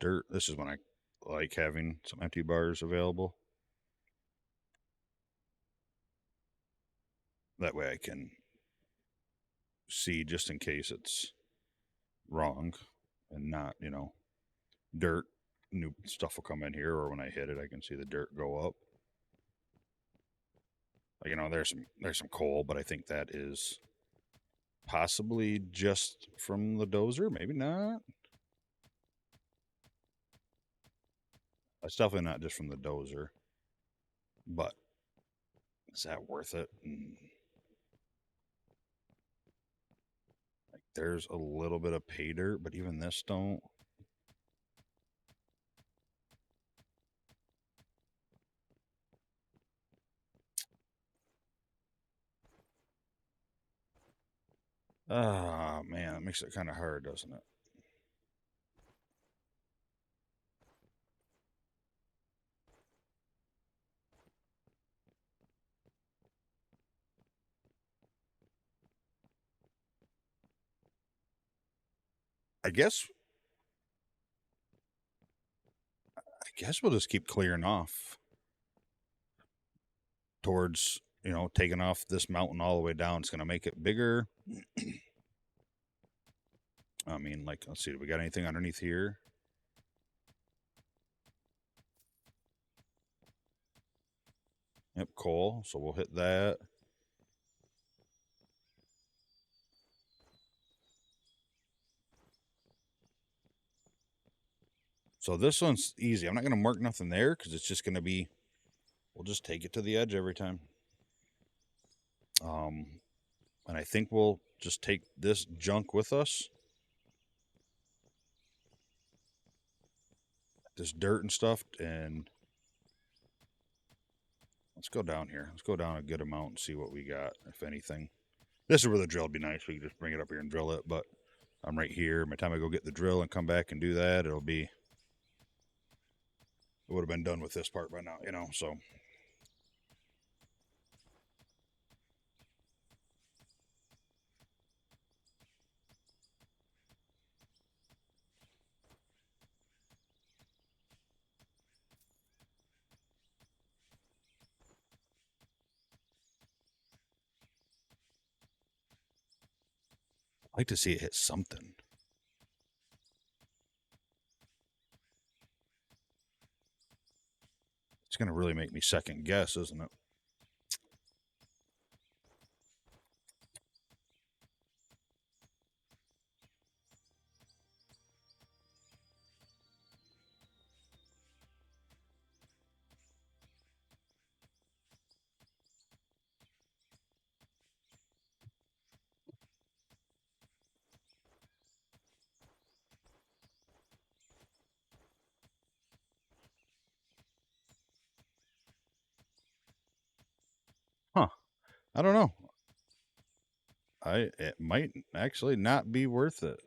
dirt. This is when I like having some empty bars available. That way I can see just in case it's wrong and not, dirt. New stuff will come in here, or when I hit it, I can see the dirt go up. There's some coal, but I think that is possibly just from the dozer. Maybe not. It's definitely not just from the dozer. But is that worth it? Like, there's a little bit of pay dirt, but even this don't. Ah, man, that makes it kind of hard, doesn't it? I guess we'll just keep clearing off towards, taking off this mountain all the way down. It's going to make it bigger. I mean, like, let's see, do we got anything underneath here? Yep, coal. So we'll hit that. So this one's easy. I'm not going to mark nothing there because it's just going to be, we'll just take it to the edge every time. And I think we'll just take this junk with us. This dirt and stuff, and let's go down here. Let's go down a good amount and see what we got, if anything. This is where the drill would be nice. We can just bring it up here and drill it, but I'm right here. By the time I go get the drill and come back and do that, it would have been done with this part by now, so. I'd like to see it hit something. It's going to really make me second guess, isn't it? Huh. I don't know. It might actually not be worth it.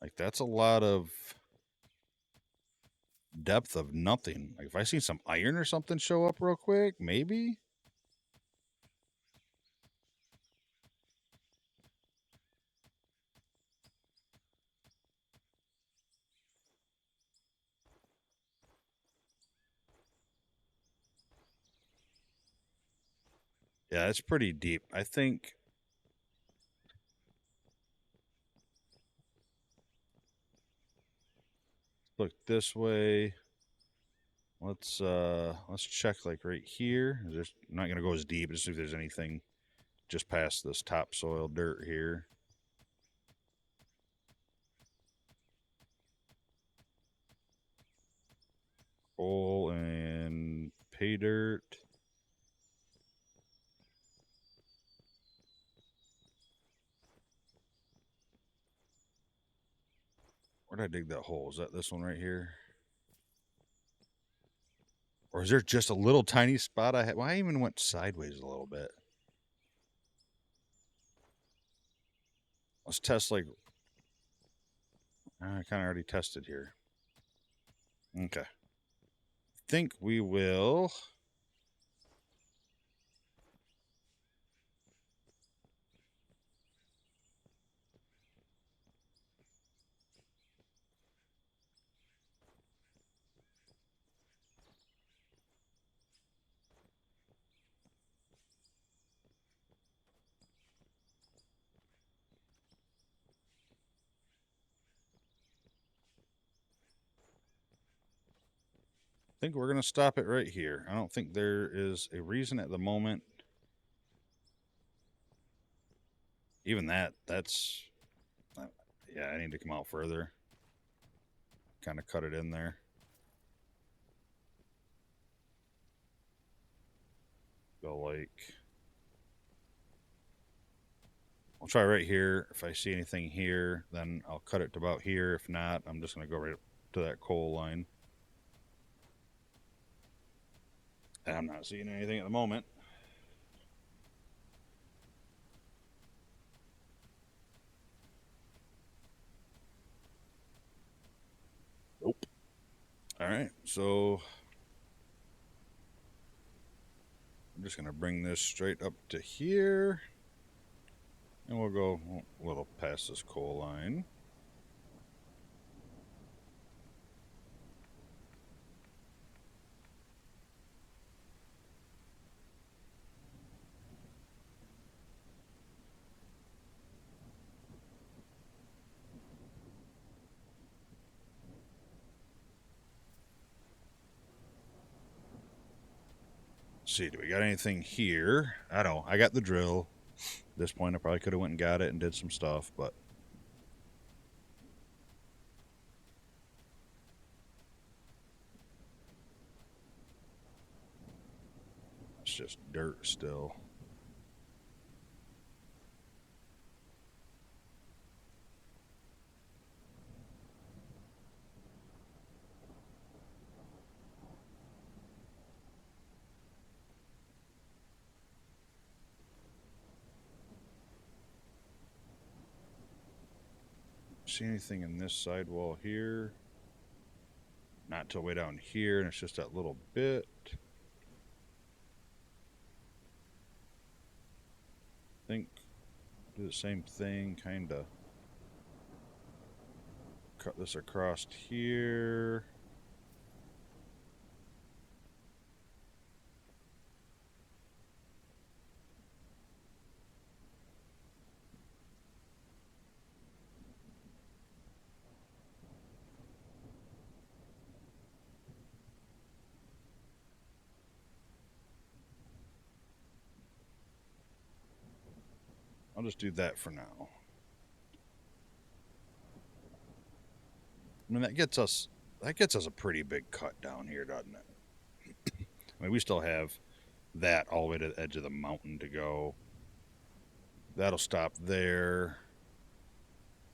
Like, that's a lot of depth of nothing. Like, if I see some iron or something show up real quick, maybe. Yeah, it's pretty deep. I think. Look this way. Let's check like right here. I'm not gonna go as deep, just see if there's anything just past this topsoil dirt here. Coal and pay dirt. Where'd I dig that hole? Is that this one right here? Or is there just a little tiny spot I had? Well, I even went sideways a little bit. Let's test like, I kind of already tested here. Okay. Think we will. I think we're going to stop it right here. I don't think there is a reason at the moment. Even that's, yeah, I need to come out further. Kind of cut it in there. Go like, I'll try right here. If I see anything here, then I'll cut it to about here. If not, I'm just going to go right up to that coal line. And I'm not seeing anything at the moment. Nope. All right, so I'm just going to bring this straight up to here. And we'll go a little past this coal line. Let's see, do we got anything here? I don't know. I got the drill. At this point, I probably could have went and got it and did some stuff, but it's just dirt still. See anything in this sidewall here? Not till way down here, and it's just that little bit. Think do the same thing, kind of cut this across here. I'll just do that for now. I mean, that gets us a pretty big cut down here, doesn't it? I mean, we still have that all the way to the edge of the mountain to go. That'll stop there.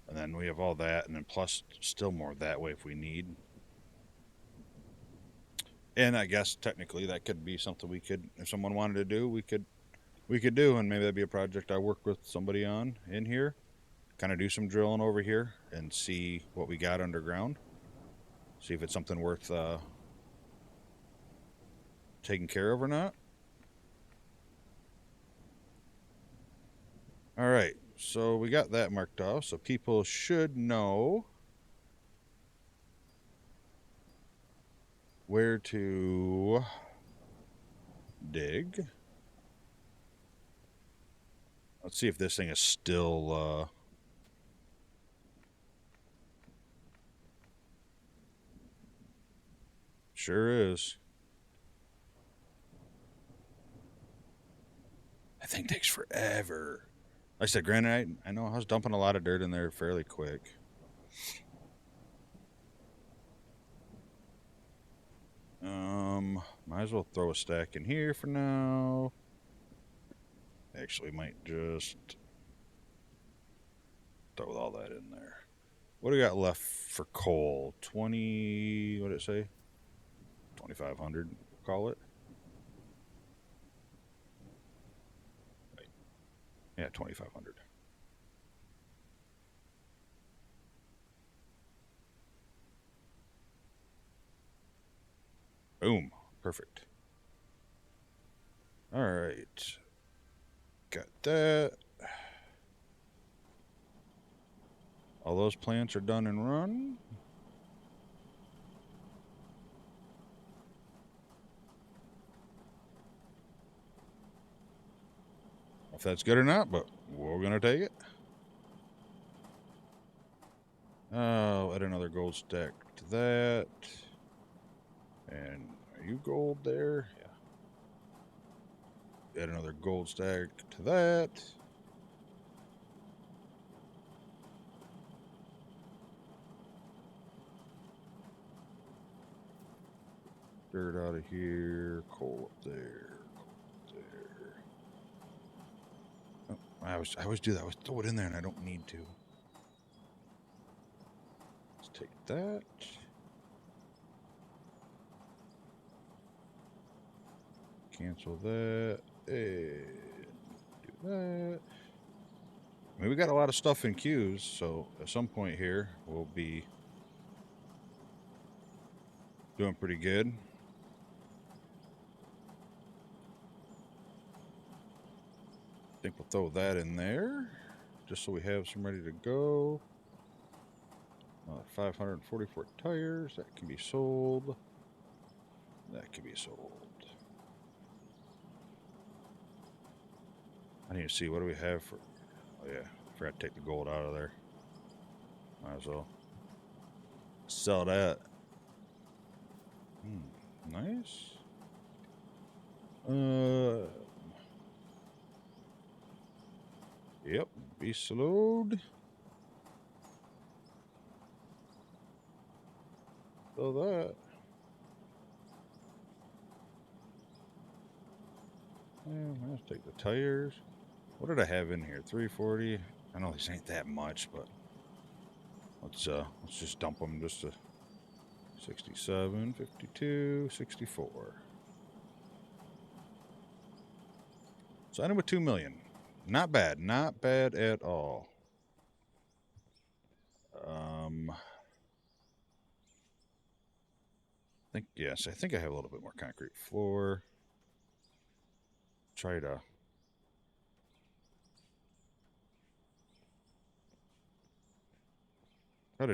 And then we have all that, and then plus still more that way if we need. And I guess technically that could be something we could, if someone wanted to do, we could do, and maybe that'd be a project I work with somebody on in here. Kind of do some drilling over here and see what we got underground. See if it's something worth taking care of or not. All right, so we got that marked off, so people should know where to dig. Let's see if this thing is still sure is. That thing takes forever. Like I said, granted, I know I was dumping a lot of dirt in there fairly quick. Might as well throw a stack in here for now. Actually, might just throw all that in there. What do we got left for coal? 20, what did it say? 2,500. call it. Yeah, 2,500. Boom. Perfect. All right. Got that. All those plants are done and run. If that's good or not, but we're going to take it. Oh, add another gold stack to that. And are you gold there? Yeah. Add another gold stack to that. Dirt out of here. Coal up there. Coal up there. Oh, I always do that. I always throw it in there and I don't need to. Let's take that. Cancel that. And do that. I mean, we got a lot of stuff in queues, so at some point here, we'll be doing pretty good. I think we'll throw that in there, just so we have some ready to go. 544 tires, that can be sold. That can be sold. I need to see, what do we have for... Oh yeah, I forgot to take the gold out of there. Might as well sell that. Nice. Yep, be slowed. So that. Let's take the tires. What did I have in here? 340. I know these ain't that much, but let's just dump them just to 67, 52, 64. So I ended with 2 million. Not bad. Not bad at all. I think I have a little bit more concrete floor. Try to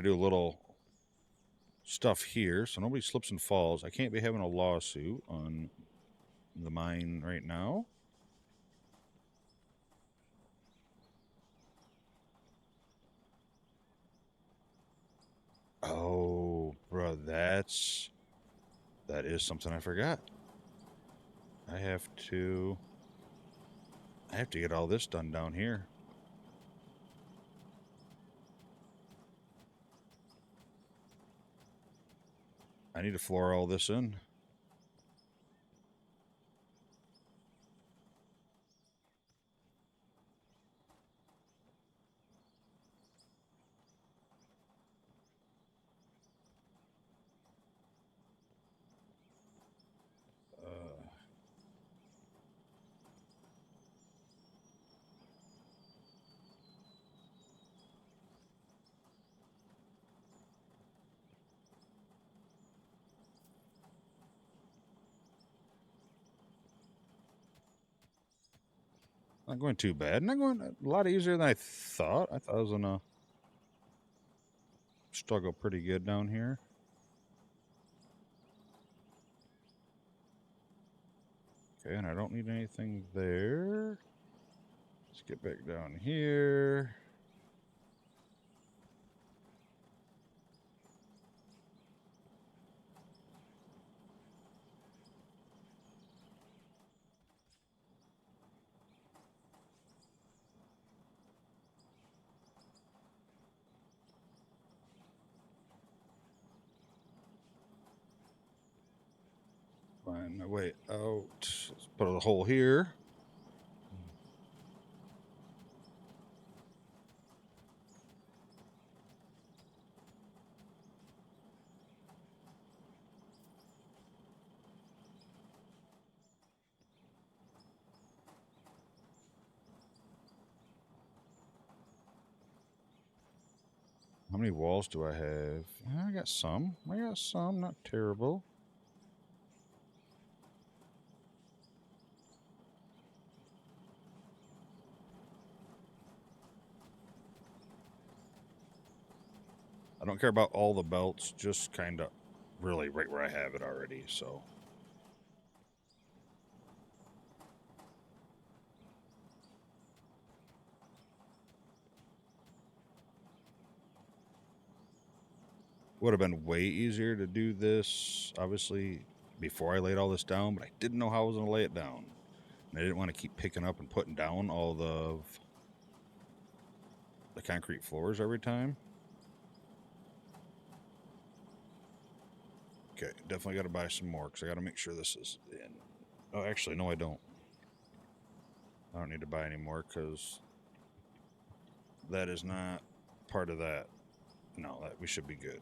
do a little stuff here so nobody slips and falls. I can't be having a lawsuit on the mine right now. Oh, bro, that is something I forgot. I have to get all this done down here. I need to floor all this in. Not going too bad. Not going a lot easier than I thought. I thought I was gonna struggle pretty good down here. Okay, and I don't need anything there. Let's get back down here. Find my way out. Let's put a hole here. How many walls do I have? I got some. Not terrible. I don't care about all the belts, just kind of really right where I have it already, so. Would have been way easier to do this, obviously, before I laid all this down, but I didn't know how I was going to lay it down. And I didn't want to keep picking up and putting down all the concrete floors every time. Okay, definitely got to buy some more because I got to make sure this is in. Oh, actually, no, I don't. I don't need to buy any more because that is not part of that. No, that we should be good.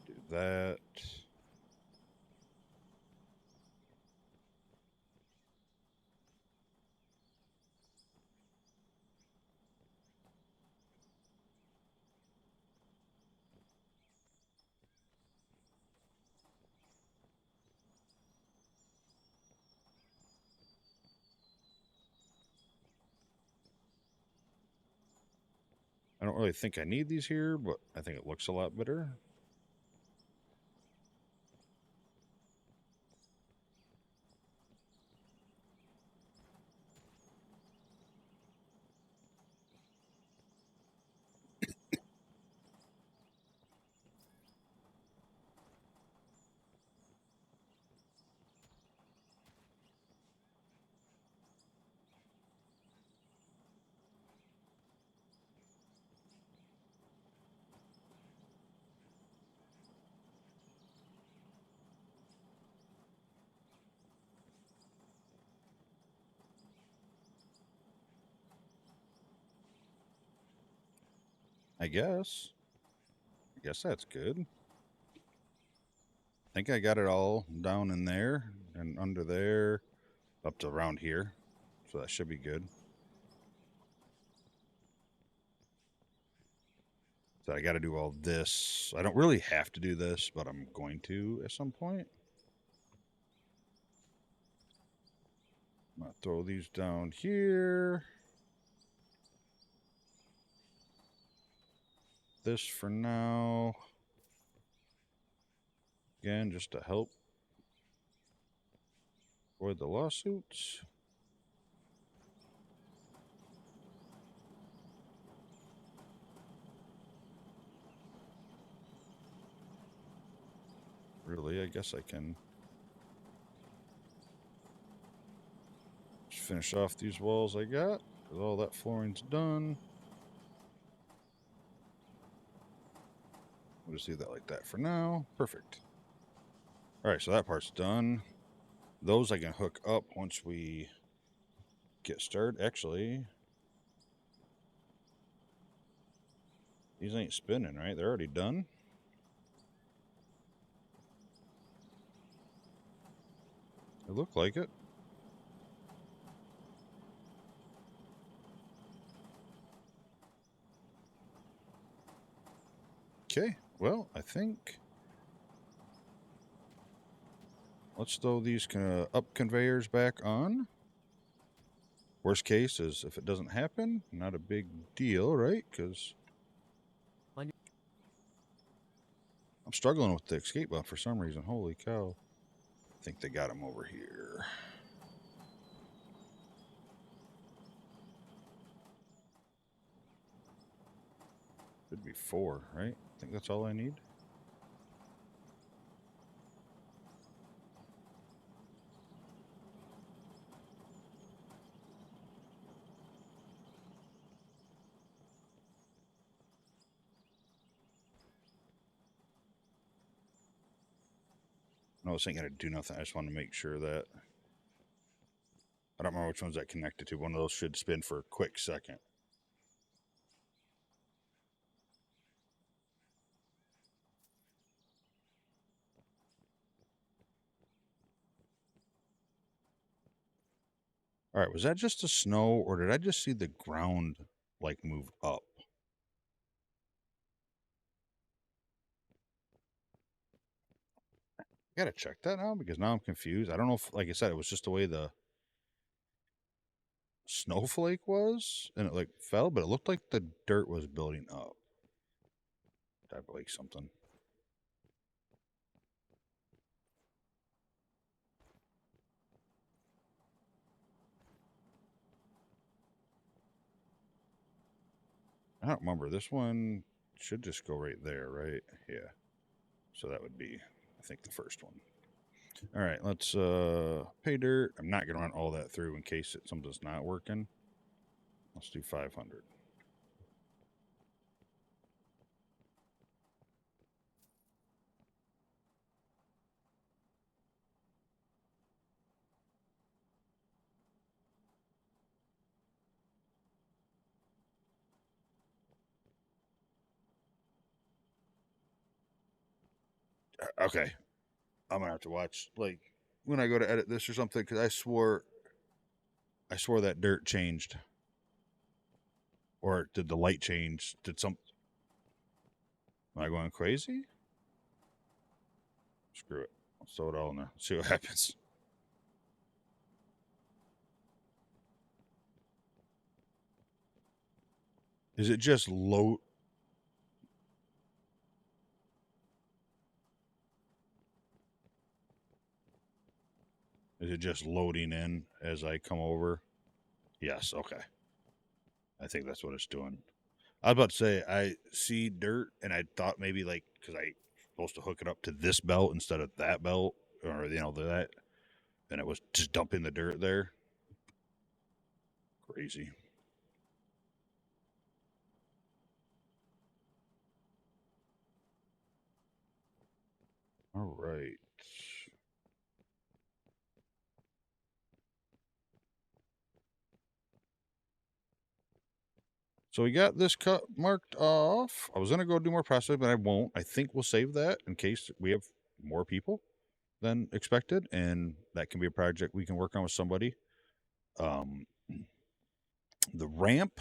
Do that. I don't really think I need these here, but I think it looks a lot better. I guess. I guess that's good. I think I got it all down in there and under there up to around here. So that should be good. So I got to do all this. I don't really have to do this, but I'm going to at some point. I'm going to throw these down here. This for now. Again, just to help avoid the lawsuits. Really, I guess I can just finish off these walls I got, because all that flooring's done. We'll just leave that like that for now. Perfect. All right, so that part's done. Those I can hook up once we get started. Actually, these ain't spinning, right? They're already done. They look like it. Okay, well, I think let's throw these up conveyors back on. Worst case is if it doesn't happen, not a big deal, right? Because I'm struggling with the escape button for some reason. Holy cow. I think they got him over here. Should be 4, right? I think that's all I need. No, this ain't going to do nothing. I just want to make sure that... I don't remember which one's that connected to. One of those should spin for a quick second. All right, was that just the snow, or did I just see the ground like move up. I gotta check that now because now I'm confused. I don't know if, like I said, it was just the way the snowflake was and it like fell, but it looked like the dirt was building up. Type of like something. I don't remember. This one should just go right there, right? Yeah. So that would be, I think, the first one. All right, let's pay dirt. I'm not gonna run all that through in case something's not working. Let's do 500. Okay, I'm gonna have to watch like when I go to edit this or something because I swore that dirt changed, or did the light change? Did some? Am I going crazy? Screw it. Let's throw it all in there. See what happens. Is it just load? Is it just loading in as I come over? Yes. Okay. I think that's what it's doing. I was about to say I see dirt, and I thought maybe like because I supposed to hook it up to this belt instead of that belt, or that, and it was just dumping the dirt there. Crazy. All right. So we got this cut marked off. I was gonna go do more processing, but I won't. I think we'll save that in case we have more people than expected, and that can be a project we can work on with somebody. Um, the ramp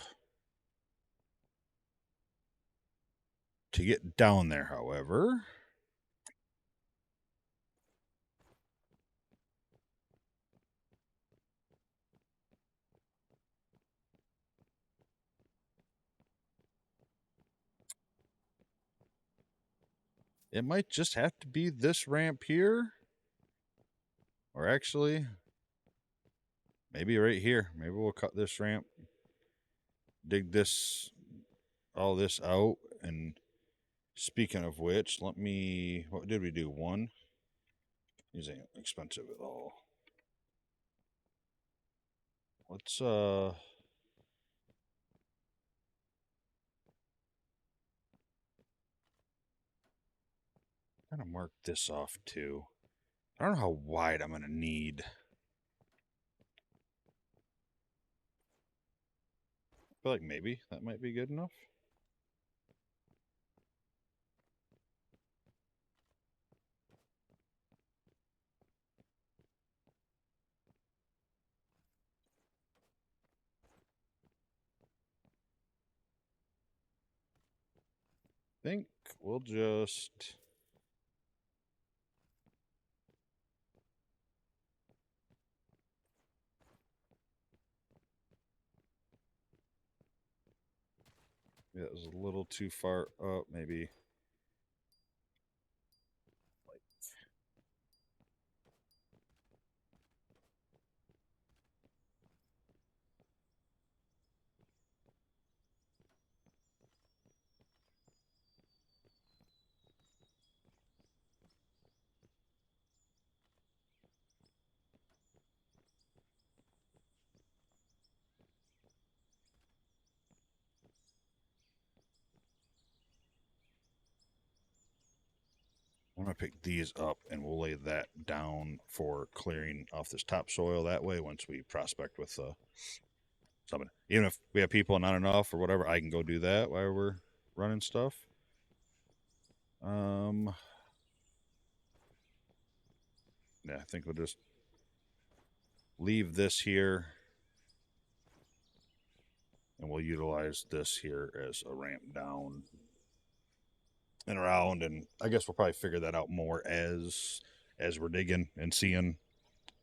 to get down there, however, it might just have to be this ramp here, or actually, maybe right here. Maybe we'll cut this ramp, dig this all this out, and speaking of which, let me. What did we do? One. These ain't expensive at all. Let's kind of mark this off too. I don't know how wide I'm gonna need. I feel like maybe that might be good enough. I think we'll just. Yeah, it was a little too far up, maybe. I'm gonna pick these up and we'll lay that down for clearing off this topsoil. That way, once we prospect with somebody, even if we have people and not enough or whatever, I can go do that while we're running stuff. Yeah, I think we'll just leave this here and we'll utilize this here as a ramp down and around, and I guess we'll probably figure that out more as we're digging and seeing.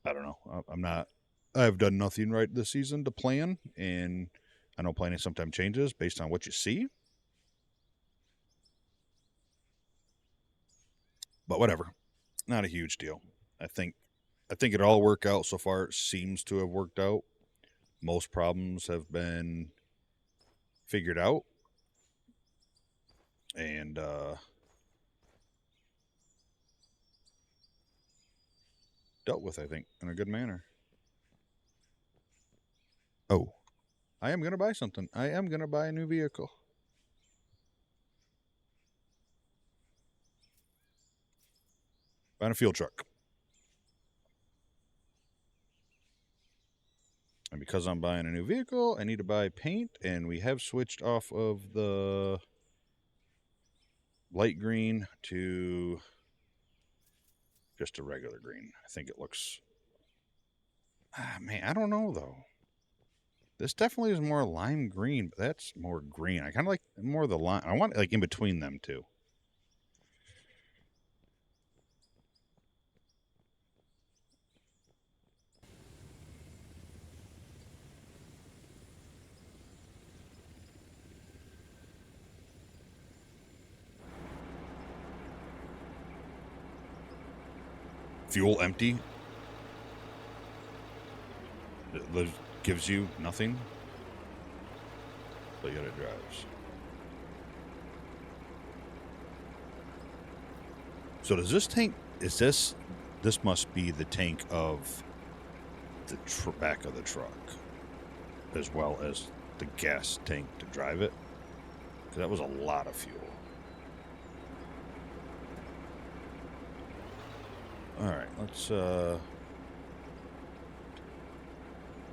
I don't know. I'm not. I've done nothing right this season to plan, and I know planning sometimes changes based on what you see. But whatever, not a huge deal. I think it all worked out so far. It seems to have worked out. Most problems have been figured out, and dealt with, I think, in a good manner. Oh, I am going to buy something. I am going to buy a new vehicle. Buying a fuel truck. And because I'm buying a new vehicle, I need to buy paint, and we have switched off of the light green to just a regular green. I think it looks... man, I don't know, though. This definitely is more lime green, but that's more green. I kind of like more of the lime. I want like in between them two. Fuel empty. It gives you nothing, but yet it drives. So does this tank, is this must be the tank of the back of the truck, as well as the gas tank to drive it? Because that was a lot of fuel. Alright, let's, what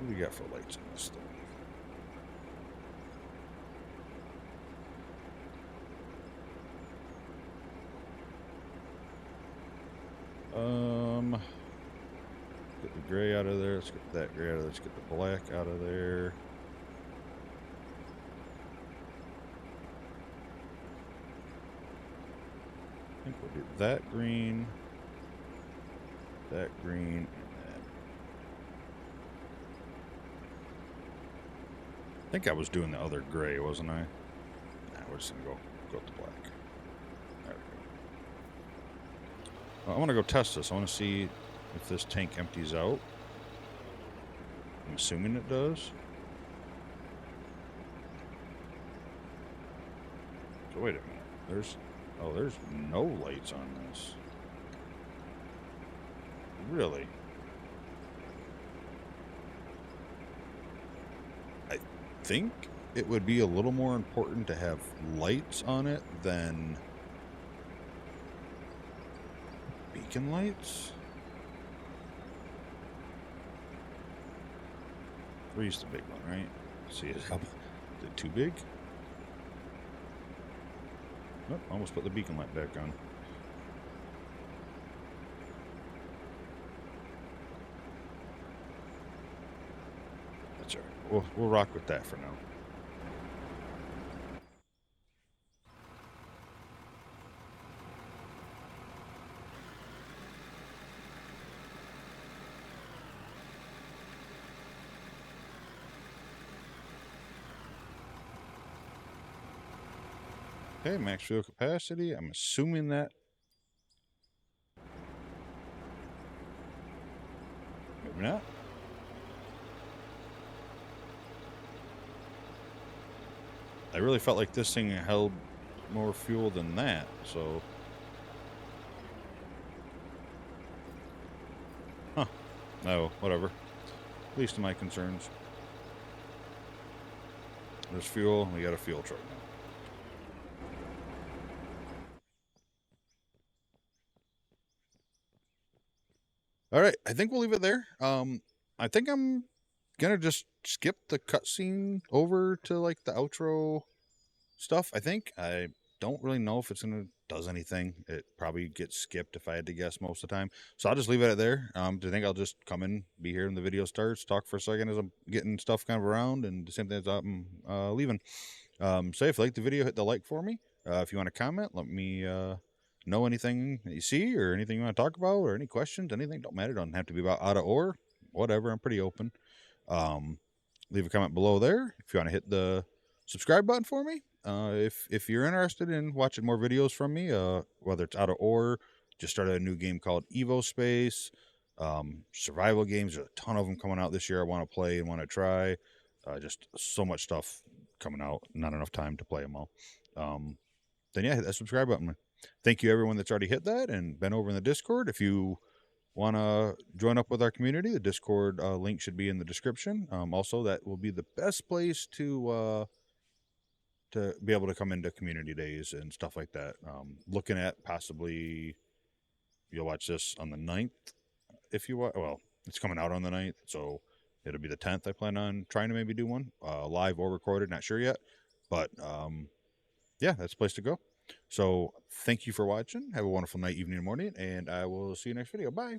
do we got for lights in this thing? Get the gray out of there. Let's get that gray out of there. Let's get the black out of there. I think we'll do that green, and that. I think I was doing the other gray, wasn't I? Nah, we're just gonna go with the black. There we go. Well, I want to go test this. I want to see if this tank empties out. I'm assuming it does. So wait a minute. There's no lights on this. Really? I think it would be a little more important to have lights on it than beacon lights. 3's the big one, right? See, is it too big? Nope, almost put the beacon light back on. That's all right. We'll rock with that for now. Okay, max fuel capacity. I'm assuming that. Maybe not. I really felt like this thing held more fuel than that, so. Huh. No, whatever. Least of my concerns. There's fuel. We got a fuel truck now. All right, I think we'll leave it there. I think I'm gonna just skip the cutscene over to like the outro stuff. I think don't really know if it's gonna does anything. It probably gets skipped if I had to guess most of the time. So I'll just leave it at there. Do you think I'll just come in, be here when the video starts, talk for a second as I'm getting stuff kind of around, and the same thing as I'm leaving. So if you like the video, hit the like for me. If you want to comment, let me know anything that you see or anything you want to talk about or any questions, anything. Don't matter. Don't have to be about out of or whatever. I'm pretty open. Um, Leave a comment below there. If you want to hit the subscribe button for me. If you're interested in watching more videos from me, whether it's out of or, just started a new game called Evo Space. Survival games. There's a ton of them coming out this year. I want to play and want to try. Just so much stuff coming out. Not enough time to play them all. Then yeah, hit that subscribe button. Thank you everyone that's already hit that and been over in the Discord. If you want to join up with our community, the Discord link should be in the description. Also, that will be the best place to be able to come into community days and stuff like that. Looking at possibly you'll watch this on the 9th if you want. Well, it's coming out on the 9th, so it'll be the 10th. I plan on trying to maybe do one live or recorded. Not sure yet, but yeah, that's the place to go. So thank you for watching. Have a wonderful night, evening, and morning, and I will see you next video. Bye.